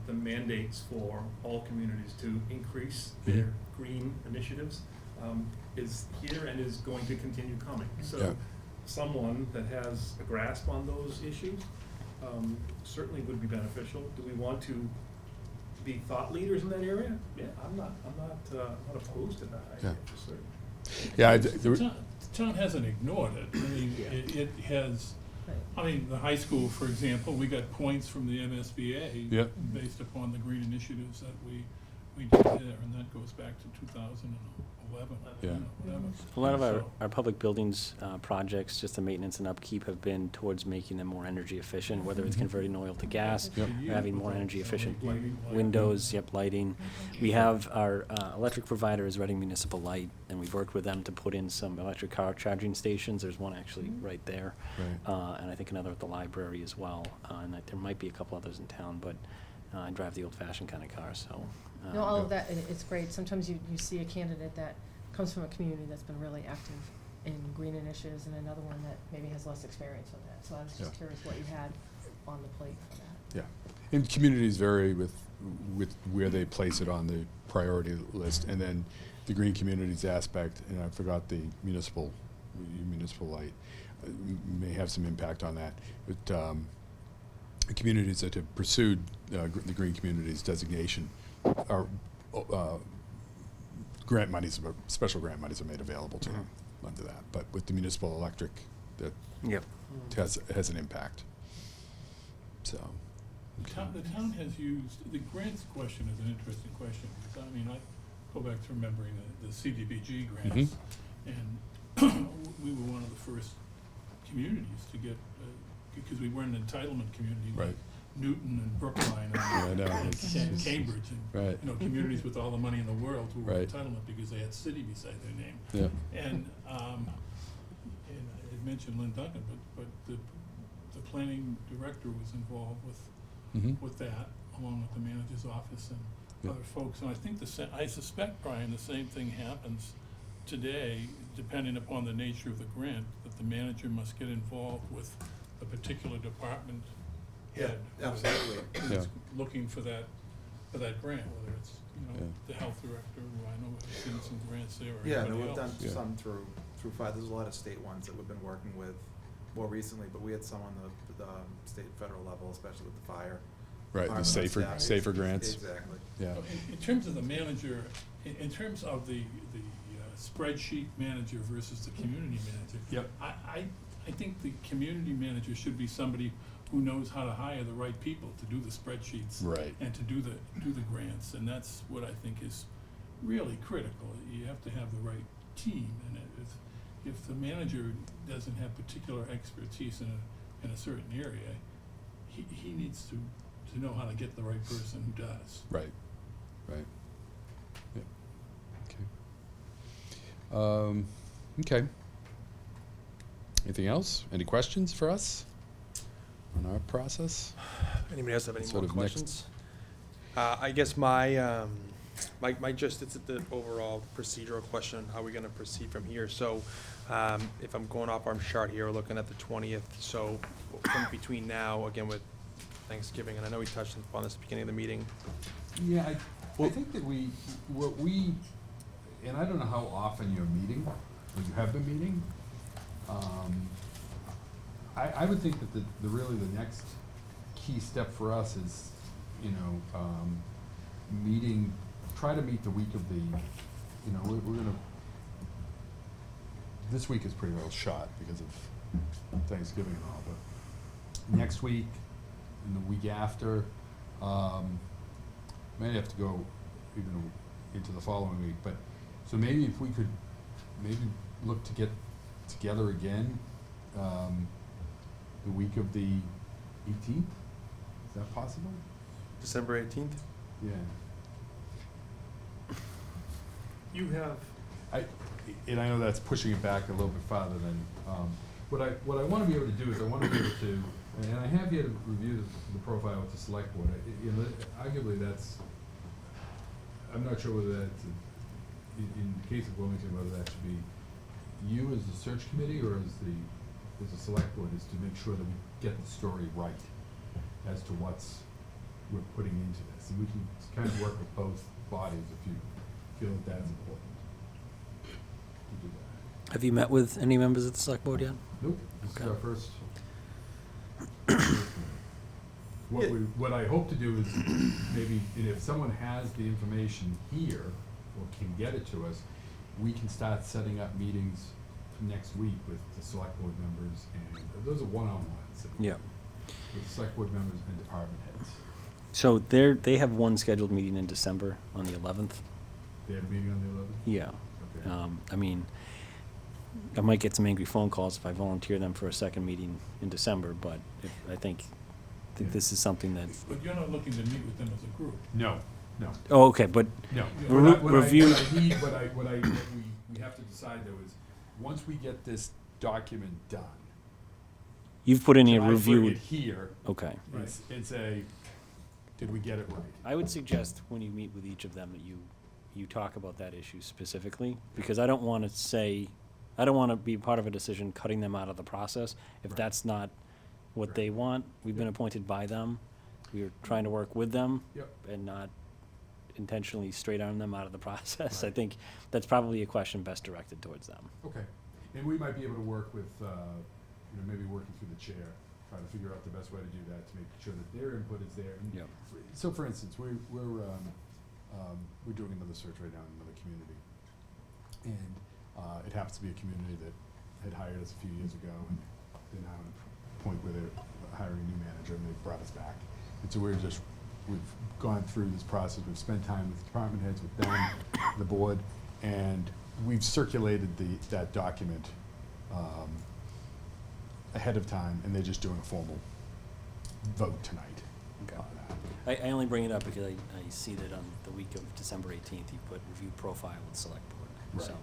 Speaker 9: the mandates for all communities to increase their green initiatives, is here and is going to continue coming.
Speaker 2: Yeah.
Speaker 9: So someone that has a grasp on those issues, certainly would be beneficial. Do we want to be thought leaders in that area? Yeah, I'm not opposed to that, I
Speaker 2: Yeah.
Speaker 9: think, for certain.
Speaker 2: Yeah,
Speaker 6: The town hasn't ignored it. I mean,
Speaker 3: Yeah.
Speaker 6: it has,
Speaker 7: Right.
Speaker 6: I mean, the high school, for example, we got points from the MSBA
Speaker 2: Yep.
Speaker 6: based upon the green initiatives that we did there, and that goes back to 2011,
Speaker 2: Yeah.
Speaker 6: whatever.
Speaker 3: A lot of
Speaker 6: So-
Speaker 3: our public buildings projects, just the maintenance and upkeep, have been towards making them more energy efficient, whether it's converting oil to gas,
Speaker 2: Yep.
Speaker 3: or having more energy efficient
Speaker 6: Lighting.
Speaker 3: windows, lighting. We have our electric provider is Reading Municipal Light, and we've worked with them to put in some electric car charging stations. There's one actually right there,
Speaker 2: Right.
Speaker 3: and I think another at the library as well. And there might be a couple others in town, but I drive the old-fashioned kind of car, so.
Speaker 7: No, all of that, it's great. Sometimes you see a candidate that comes from a community that's been really active in green initiatives, and another one that maybe has less experience with that. So I was just
Speaker 2: Yeah.
Speaker 7: curious what you had on the plate for that.
Speaker 2: Yeah, and communities vary with where they place it on the priority list, and then the green communities aspect, and I forgot the municipal light, may have some impact on that. But the communities that have pursued the green communities designation are, grant monies, special grant monies are made available to them. under that. But with the municipal electric, that
Speaker 3: Yep.
Speaker 2: has an impact. So.
Speaker 6: The town has used, the grants question is an interesting question, because I mean, I go back to remembering the CDBG grants, and we were one of the first communities to get, because we were an entitlement community. Like
Speaker 2: Right.
Speaker 6: Newton and Brookline
Speaker 2: I know,
Speaker 6: and
Speaker 2: it's
Speaker 6: Cambridge, and,
Speaker 2: Right.
Speaker 6: communities with all the money in the world who were
Speaker 2: Right.
Speaker 6: entitlement because they had city beside their name.
Speaker 2: Yeah.
Speaker 6: And I had mentioned Lynn Duncan, but the planning director was involved with that, along with the manager's office and
Speaker 2: Yeah.
Speaker 6: other folks. And I think I suspect, Brian, the same thing happens today, depending upon the nature of the grant, that the manager must get involved with a particular department head.
Speaker 8: Absolutely.
Speaker 6: Who's looking for that grant, whether it's,
Speaker 2: Yeah.
Speaker 6: the health director, who I know has seen some grants there, or
Speaker 8: Yeah, no,
Speaker 6: anybody
Speaker 8: we've done
Speaker 6: else.
Speaker 2: Yeah.
Speaker 8: some through FIRE. There's a lot of state ones that we've been working with more recently, but we had some on the state and federal level, especially with the fire.
Speaker 2: Right, the
Speaker 8: department
Speaker 2: safer
Speaker 8: staff.
Speaker 2: grants.
Speaker 8: Exactly.
Speaker 2: Yeah.
Speaker 6: So in terms of the manager, in terms of the spreadsheet manager versus the community manager.
Speaker 2: Yep.
Speaker 6: I think the community manager should be somebody who knows how to hire the right people to do the spreadsheets.
Speaker 2: Right.
Speaker 6: And to do the grants, and that's what I think is really critical. You have to have the right team, and if the manager doesn't have particular expertise in a certain area, he needs to know how to get the right person who does.
Speaker 2: Right. Yeah. Okay. Okay. Anything else? Any questions for us on our process?
Speaker 1: Anybody else have any
Speaker 2: Sort
Speaker 1: more
Speaker 2: of next-
Speaker 1: questions? I guess my just, it's the overall procedural question, how we're gonna proceed from here. So, if I'm going off our chart here, we're looking at the 20th, so from between now, again with Thanksgiving, and I know we touched upon this at the beginning of the meeting.
Speaker 2: Yeah, I think that and I don't know how often you're meeting, or you have been meeting. I would think that really the next key step for us is, try to meet the week of the, we're gonna, this week is pretty well shot because of Thanksgiving and all, but next week and the week after, may have to go even into the following week, but, so maybe if we could look to get together again, the week of the 18th, is that possible?
Speaker 1: December 18th?
Speaker 2: Yeah.
Speaker 9: You have,
Speaker 2: And I know that's pushing it back a little bit farther than, what I wanna be able to do is I wanna be able to, and I have yet to review the profile with the select board, arguably that's, I'm not sure whether that's, in the case of Wilmington, whether that should be you as the search committee or as the select board, is to make sure that we get the story right as to we're putting into this. And we can kind of work with both bodies if you feel that that's important. To do that.
Speaker 3: Have you met with any members of the select board yet?
Speaker 2: Nope, this is
Speaker 3: Okay.
Speaker 2: our first. What I hope to do is maybe, and if someone has the information here or can get it to us, we can start setting up meetings next week with the select board members, and those are one-on-ones.
Speaker 3: Yeah.
Speaker 2: With select board members and department heads.
Speaker 3: So they have one scheduled meeting in December on the 11th.
Speaker 2: They have a meeting on the 11th?
Speaker 3: Yeah.
Speaker 2: Okay.
Speaker 3: I mean, I might get some angry phone calls if I volunteer them for a second meeting in December, but I think this is something that,
Speaker 6: But you're not looking to meet with them as a group.
Speaker 2: No.
Speaker 3: oh, okay, but
Speaker 2: No.
Speaker 3: Review-
Speaker 2: What we have to decide though is, once we get this document done.
Speaker 3: you've put in a
Speaker 2: can I bring
Speaker 3: review.
Speaker 2: it here
Speaker 3: Okay.
Speaker 2: and say, did we get it right?
Speaker 3: I would suggest when you meet with each of them that you talk about that issue specifically, because I don't want to be part of a decision cutting them out of the process if
Speaker 2: Right.
Speaker 3: that's not what
Speaker 2: Right.
Speaker 3: they want. We've been
Speaker 2: Yep.
Speaker 3: appointed by them. We're trying to work with them.
Speaker 2: Yep.
Speaker 3: And not intentionally straight arm them out of the process. I
Speaker 2: Right.
Speaker 3: think that's probably a question best directed towards them.
Speaker 2: Okay, and we might be able to work with, maybe working through the chair, trying to figure out the best way to do that, to make sure that their input is there. And
Speaker 3: Yep.
Speaker 2: So for instance, we're doing another search right now in another community. And It happens to be a community that had hired us a few years ago, and they're now at a point where they're hiring a new manager, and they've brought us back. And so we've gone through this process, we've spent time with department heads, with them, the board, and we've circulated that document ahead of time, and they're just doing a formal vote tonight on that.
Speaker 3: I only bring it up because I see that on the week of December 18th, you put review profile with select board.
Speaker 2: Right.
Speaker 3: So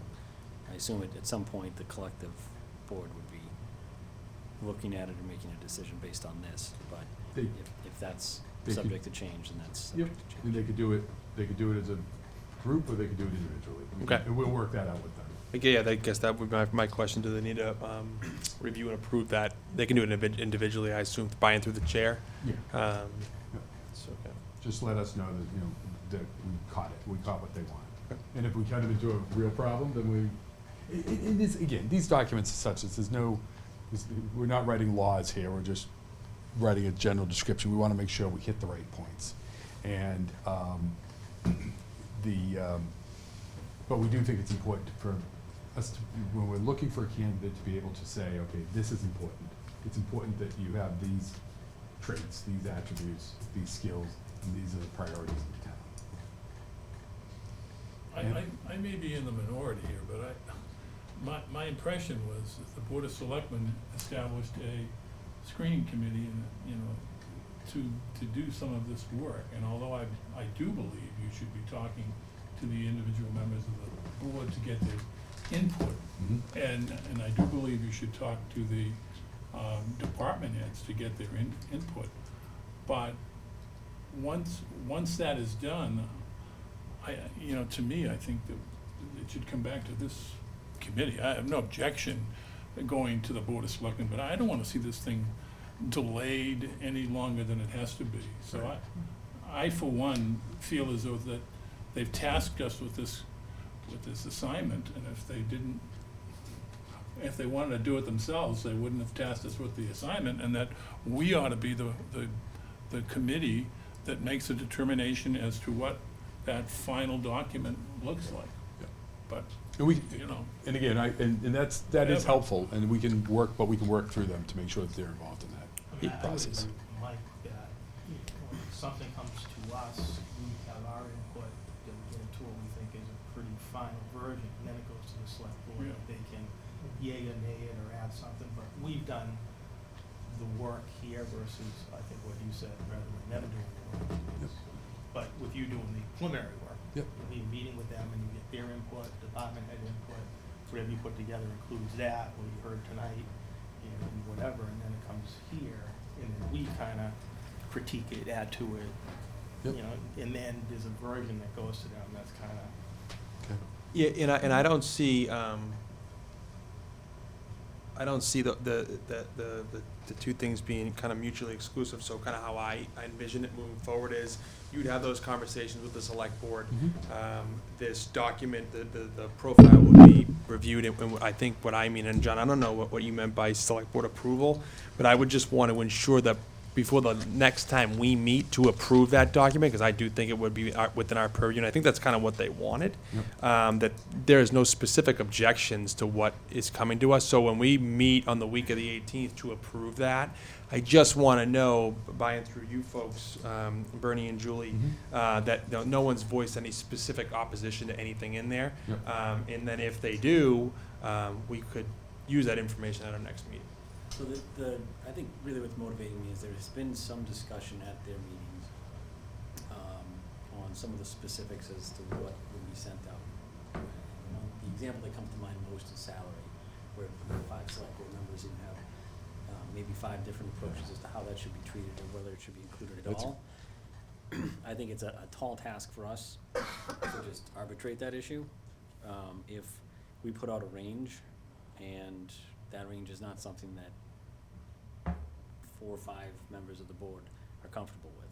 Speaker 3: I assume at some point, the collective board would be looking at it and making a decision based on this, but
Speaker 2: They-
Speaker 3: if that's
Speaker 2: they could-
Speaker 3: subject to change, then that's
Speaker 2: Yep,
Speaker 3: subject to change.
Speaker 2: and they could do it as a group, or they could do it individually.
Speaker 1: Okay.
Speaker 2: And we'll work that out with them.
Speaker 1: Okay, yeah, I guess that would be my question. Do they need to review and approve that? They can do it individually, I assume, by and through the chair.
Speaker 2: Yeah.
Speaker 1: So, okay.
Speaker 2: Just let us know that we caught it, we caught what they want.
Speaker 1: Okay.
Speaker 2: And if we cut it into a real problem, then it is, again, these documents are such, we're not writing laws here, we're just writing a general description. We wanna make sure we hit the right points. And, but we do think it's important for us to, when we're looking for a candidate, to be able to say, okay, this is important. It's important that you have these traits, these attributes, these skills, and these are the priorities of the town.
Speaker 6: I may be in the minority here, but my impression was that the Board of Selectmen established a screening committee and, to do some of this work. And although I do believe you should be talking to the individual members of the board to get their input, and I do believe you should talk to the department heads to get their input. But once that is done, to me, I think that it should come back to this committee. I have no objection going to the Board of Selectmen, but I don't wanna see this thing delayed any longer than it has to be. So I for one, feel as though that they've tasked us with this assignment, and if they wanted to do it themselves, they wouldn't have tasked us with the assignment, and that we ought to be the committee that makes a determination as to what that final document looks like.
Speaker 2: Yeah.
Speaker 6: But,
Speaker 2: And and again, and that is
Speaker 6: Yeah.
Speaker 2: helpful, and we can work through them to make sure that they're involved in that
Speaker 5: I mean, I would
Speaker 2: process.
Speaker 5: agree with Mike that when something comes to us, we have our input, then we get into what we think is a pretty final version, and then it goes to the select board.
Speaker 6: Yeah.
Speaker 5: They can yay or nay it or add something, but we've done the work here versus, I think what you said, rather than never doing the work.
Speaker 2: Yep.
Speaker 5: But with you doing the preliminary work.
Speaker 2: Yep.
Speaker 5: You'll be meeting with them and you get their input, department head input, whatever you put together includes that, what you heard tonight, and whatever, and then it comes here, and then we kinda critique it, add to it,
Speaker 2: Yep.
Speaker 5: and then there's a version that goes to them, that's kinda,
Speaker 2: Okay.
Speaker 1: Yeah, and I don't see, the two things being kind of mutually exclusive. So kind of how I envision it moving forward is you'd have those conversations with the select board. This document, the profile would be reviewed, and I think what I mean, and John, I don't know what you meant by select board approval, but I would just want to ensure that before the next time we meet to approve that document, because I do think it would be within our purview, and I think that's kind of what they wanted, that there is no specific objections to what is coming to us. So when we meet on the week of the 18th to approve that, I just want to know, by and through you folks, Bernie and Julie, that no one's voiced any specific opposition to anything in there.
Speaker 2: Yep.
Speaker 1: And then if they do, we could use that information at our next meeting.
Speaker 3: So I think really what's motivating me is there's been some discussion at their meetings on some of the specifics as to what would be sent out. The example that comes to mind most is salary, where 5 select board members and have maybe 5 different approaches as to how that should be treated or whether it should be included at all. I think it's a tall task for us to just arbitrate that issue. If we put out a range and that range is not something that 4 or 5 members of the board are comfortable with.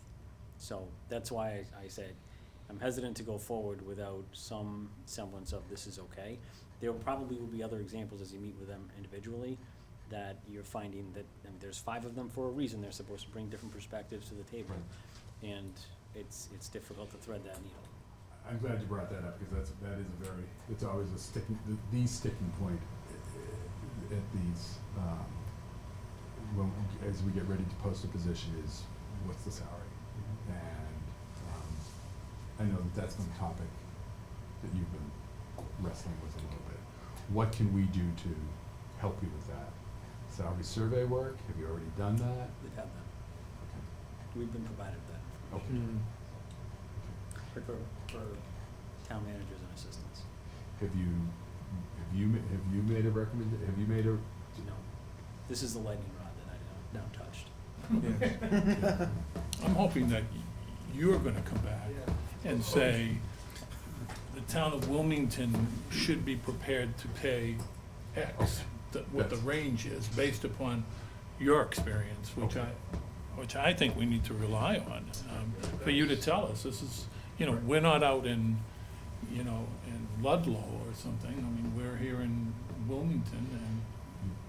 Speaker 3: So that's why I said I'm hesitant to go forward without some semblance of this is okay. There probably will be other examples as you meet with them individually that you're finding that, I mean, there's 5 of them for a reason. They're supposed to bring different perspectives to the table, and it's difficult to thread that needle.
Speaker 2: I'm glad you brought that up, because that is a very, it's always a sticking, the sticking point at these, when, as we get ready to post a position is, what's the salary? And, I know that that's been a topic that you've been wrestling with a little bit. What can we do to help you with that? Salary survey work, have you already done that?
Speaker 3: We've had that.
Speaker 2: Okay.
Speaker 3: We've been provided that
Speaker 2: Okay.
Speaker 3: for town managers and assistants.
Speaker 2: Have you made a
Speaker 3: No, this is the lightning rod that I now touched.
Speaker 6: I'm hoping that you're gonna come back and say, the town of Wilmington should be prepared to pay X, what the range is, based upon your experience, which I think we need to rely on, for you to tell us, this is, we're not out in, in Ludlow or something, I mean, we're here in Wilmington, and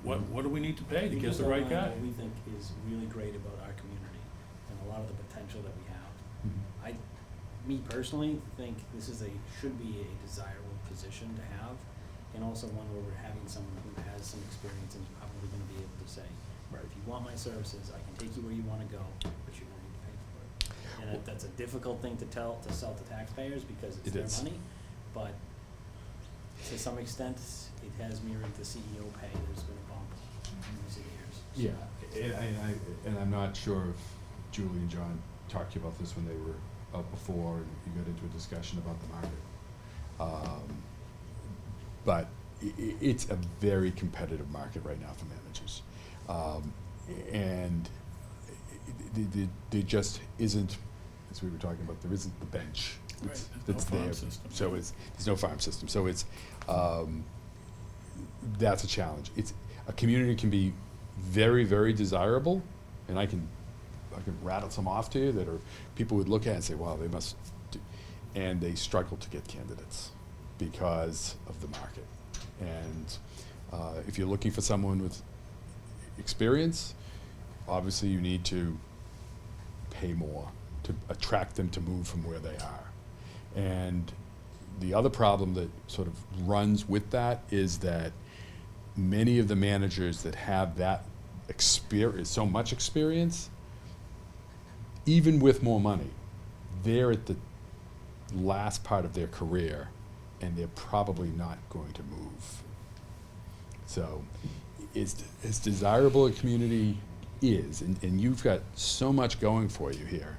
Speaker 6: what do we need to pay to
Speaker 3: You
Speaker 6: get
Speaker 3: just
Speaker 6: the right
Speaker 3: outlined
Speaker 6: guy?
Speaker 3: what we think is really great about our community and a lot of the potential that we have. Me personally, think this should be a desirable position to have, and also one where we're having someone who has some experience and is probably gonna be able to say, if you want my services, I can take you where you wanna go, but you're gonna need to pay for it. And that's a difficult thing to sell to taxpayers, because it's
Speaker 2: It
Speaker 3: their
Speaker 2: is.
Speaker 3: money, but to some extent, it has mirrored the CEO pay, there's been a bump in recent years.
Speaker 2: And I'm not sure if Julie and John talked to you about this when they were up before, and you got into a discussion about the market. But it's a very competitive market right now for managers. And there just isn't, as we were talking about, there isn't the bench
Speaker 6: Right,
Speaker 2: that's
Speaker 6: there's no farm
Speaker 2: there.
Speaker 6: system.
Speaker 2: So there's no farm system, so that's a challenge. A community can be very, very desirable, and I can rattle some off to you that are, people would look at and say, wow, they must do, and they struggle to get candidates because of the market. And if you're looking for someone with experience, obviously you need to pay more to attract them to move from where they are. And the other problem that sort of runs with that is that many of the managers that have that experience, so much experience, even with more money, they're at the last part of their career, and they're probably not going to move. So, as desirable a community is, and you've got so much going for you here,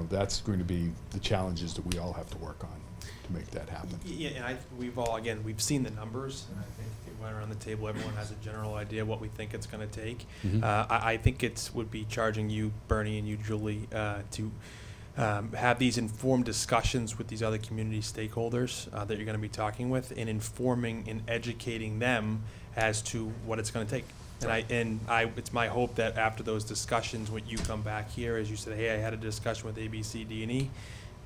Speaker 2: that's going to be the challenges that we all have to work on to make that happen.
Speaker 1: Yeah, and we've seen the numbers, and I think if we went around the table, everyone has a general idea what we think it's gonna take. I think would be charging you, Bernie, and you, Julie, to have these informed discussions with these other community stakeholders that you're gonna be talking with, and informing and educating them as to what it's gonna take. And it's my hope that after those discussions, when you come back here, as you said, hey, I had a discussion with A, B, C, D, and E,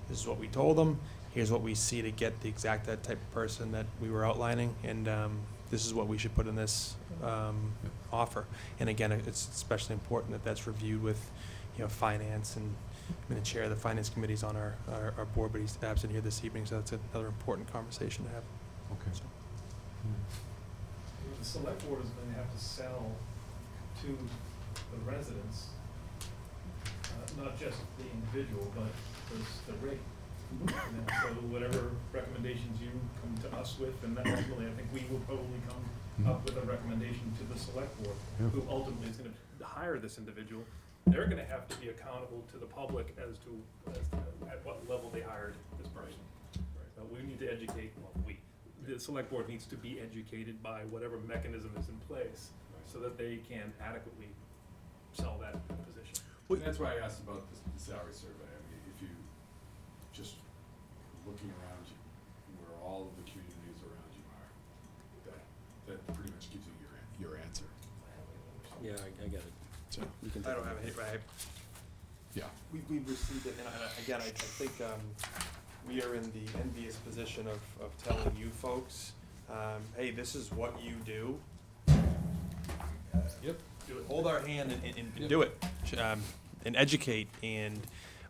Speaker 1: this is what we told them, here's what we see to get the exact that type of person that we were outlining, and this is what we should put in this offer. And again, it's especially important that that's reviewed with, finance, and I'm the chair of the finance committee's on our board, but he's absent here this evening, so that's another important conversation to have.
Speaker 2: Okay.
Speaker 1: So.
Speaker 11: The select board is going to have to sell to the residents, not just the individual, but the rate. So whatever recommendations you come to us with, and then ultimately, I think we will probably come up with a recommendation to the select board,
Speaker 2: Yeah.
Speaker 11: who ultimately is going to hire this individual. They're going to have to be accountable to the public as to at what level they hired this person. We need to educate, the select board needs to be educated by whatever mechanism is in place, so that they can adequately sell that position.
Speaker 2: And that's why I asked about the salary survey. I mean, if you just looking around you, where all of the communities around you are, that pretty much gives you your answer.
Speaker 3: Yeah, I get it.
Speaker 2: So,
Speaker 3: You can
Speaker 1: I
Speaker 3: take
Speaker 1: don't
Speaker 3: a
Speaker 1: have
Speaker 3: look.
Speaker 1: it, right?
Speaker 2: yeah.
Speaker 1: We've received it, and again, I think we are in the envious position of telling you folks, hey, this is what you do.
Speaker 2: Yep.
Speaker 1: Hold our hand and
Speaker 2: Yep.
Speaker 1: do it, and educate, and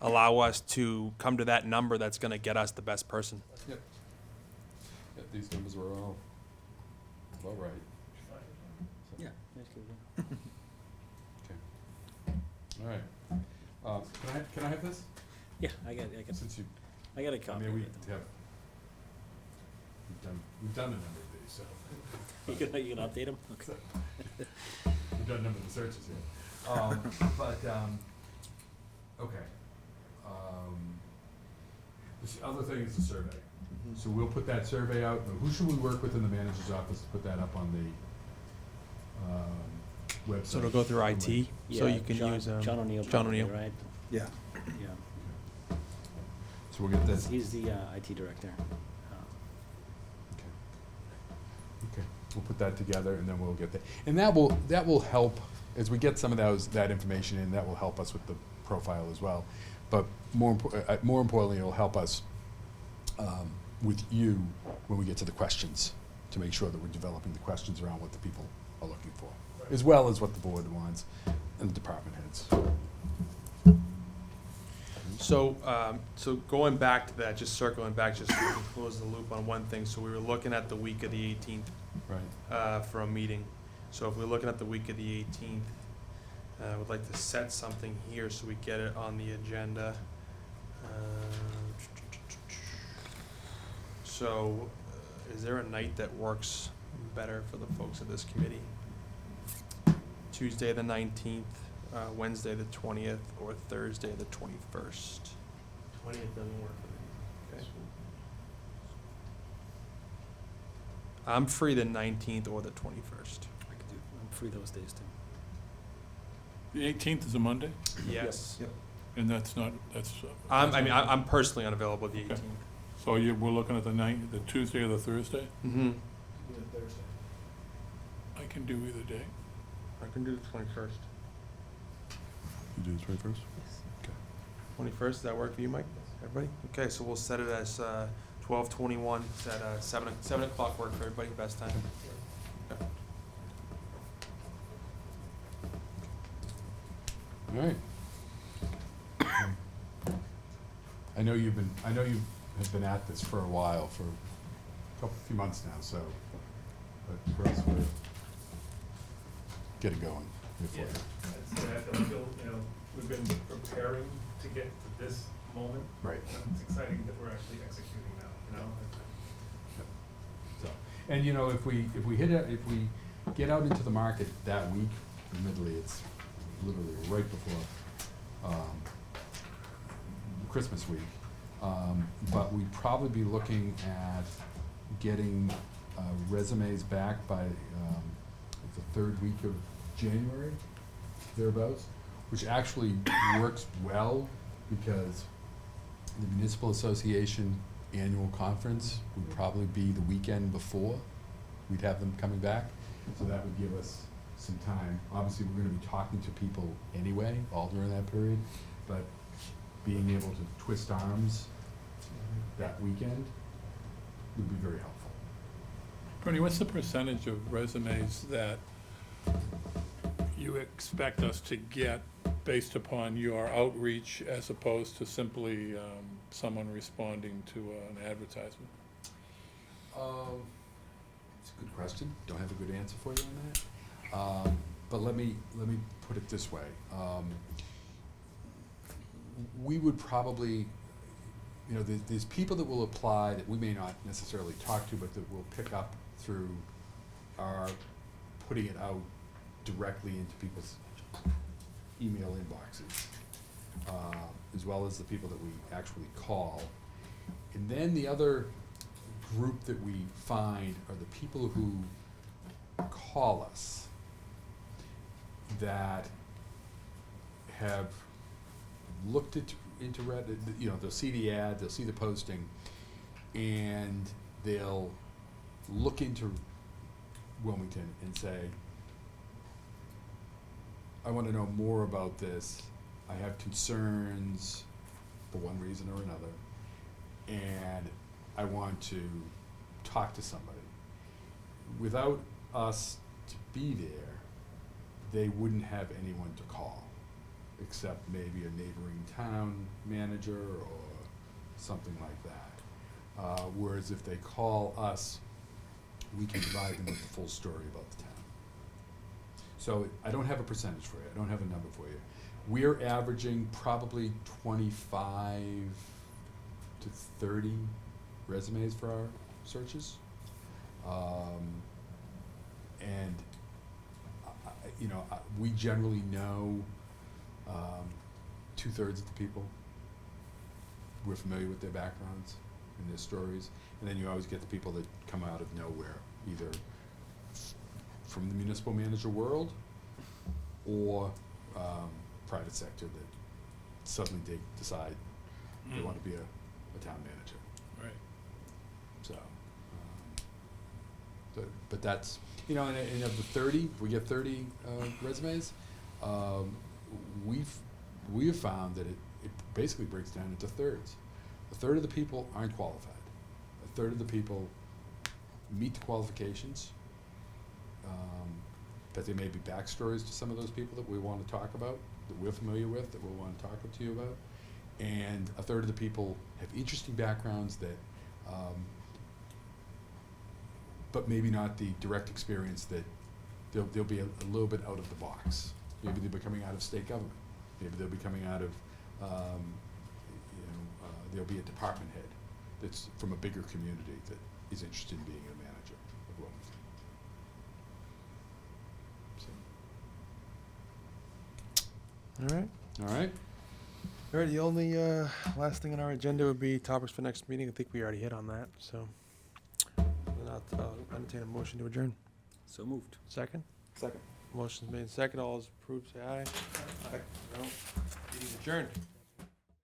Speaker 1: allow us to come to that number that's gonna get us the best person.
Speaker 2: Yep. Yeah, these numbers were all right.
Speaker 3: Yeah.
Speaker 2: Okay. All right. Can I have this?
Speaker 3: Yeah, I got
Speaker 2: Since you,
Speaker 3: a
Speaker 2: I
Speaker 3: copy
Speaker 2: mean,
Speaker 3: of
Speaker 2: we
Speaker 3: it.
Speaker 2: have, we've done a number of these, so.
Speaker 3: You can update them? Okay.
Speaker 2: We've done a number of searches here. Okay. The other thing is the survey. So we'll put that survey out. Now, who should we work with in the manager's office to put that up on the website?
Speaker 1: So it'll go through IT, so
Speaker 3: Yeah,
Speaker 1: you can
Speaker 3: John-
Speaker 1: use,
Speaker 3: John O'Neill.
Speaker 1: John
Speaker 3: probably,
Speaker 1: O'Neill.
Speaker 3: Right?
Speaker 8: Yeah.
Speaker 3: Yeah.
Speaker 2: So we'll get this.
Speaker 3: He's the IT director.
Speaker 2: Okay, we'll put that together and then we'll get that. And that will help, as we get some of that information in, that will help us with the profile as well. But more importantly, it'll help us with you when we get to the questions, to make sure that we're developing the questions around what the people are looking for, as well as what the board wants and the department heads.
Speaker 1: So, so going back to that, just circling back, just so we can close the loop on one thing, so we were looking at the week of the 18th,
Speaker 2: Right.
Speaker 1: for a meeting. So if we're looking at the week of the 18th, I would like to set something here so we get it on the agenda. So, is there a night that works better for the folks of this committee? Tuesday the 19th, Wednesday the 20th, or Thursday the 21st?
Speaker 5: 20th doesn't work for me.
Speaker 1: Okay. I'm free the 19th or the 21st.
Speaker 3: I'm free those days too.
Speaker 6: The 18th is a Monday,
Speaker 1: Yes.
Speaker 8: Yep.
Speaker 6: and that's
Speaker 1: I'm personally unavailable the
Speaker 6: Okay.
Speaker 1: 18th.
Speaker 6: so we're looking at the Tuesday or the Thursday?
Speaker 1: Mm-hmm.
Speaker 5: Thursday.
Speaker 6: I can do either day.
Speaker 1: I can do the 21st.
Speaker 2: You do this right first?
Speaker 1: 21st, does that work for you, Mike? Everybody? Okay, so we'll set it as 12/21, at 7 o'clock work for everybody, best time. Okay.
Speaker 2: All right. I know you have been at this for a while, for a few months now, so, but for us, we're getting going.
Speaker 11: Yeah, I'd say I feel, we've been preparing to get to this moment.
Speaker 2: Right.
Speaker 11: It's exciting that we're actually executing now,
Speaker 2: So, and if we get out into the market that week, admittedly, it's literally right before, Christmas week. But we'd probably be looking at getting, resumes back by, the third week of January, thereabouts, which actually works well because the Municipal Association annual conference would probably be the weekend before we'd have them coming back. So that would give us some time. Obviously, we're gonna be talking to people anyway, all during that period, but being able to twist arms that weekend would be very helpful.
Speaker 6: Bernie, what's the percentage of resumes that you expect us to get based upon your outreach as opposed to simply someone responding to an advertisement?
Speaker 2: It's a good question. Don't have a good answer for you on that. But let me put it this way. We would probably, there's people that will apply that we may not necessarily talk to, but that we'll pick up through our putting it out directly into people's email inboxes, as well as the people that we actually call. And then the other group that we find are the people who call us that have looked into Reddit, they'll see the ad, they'll see the posting, and they'll look into Wilmington and say, I want to know more about this. I have concerns for one reason or another, and I want to talk to somebody. Without us to be there, they wouldn't have anyone to call. except maybe a neighboring town manager or something like that. Whereas if they call us, we can provide them with the full story about the town. So I don't have a percentage for you, I don't have a number for you. We're averaging probably 25 to 30 resumes for our searches. And, we generally know 2/3 of the people. We're familiar with their backgrounds and their stories. And then you always get the people that come out of nowhere, either from the municipal manager world or private sector that suddenly they decide they want to be a town manager.
Speaker 6: Right.
Speaker 2: So, but that's, and of the 30, if we get 30 resumes, we have found that it basically breaks down into thirds. A third of the people aren't qualified. A third of the people meet the qualifications, but there may be backstories to some of those people that we want to talk about, that we're familiar with, that we'll want to talk to you about. And a third of the people have interesting backgrounds that, but maybe not the direct experience that they'll be a little bit out of the box. Maybe they'll be coming out of state government. Maybe they'll be coming out of, there'll be a department head that's from a bigger community that is interested in being a manager of Wilmington. So.
Speaker 1: All right.
Speaker 2: All right.
Speaker 1: All right, the only last thing on our agenda would be topics for next meeting. I think we already hit on that, so I'll entertain a motion to adjourn.
Speaker 3: So moved.
Speaker 1: Second?
Speaker 8: Second.
Speaker 1: Motion's made second. All those approved, say aye. Aye. No. Meeting adjourned.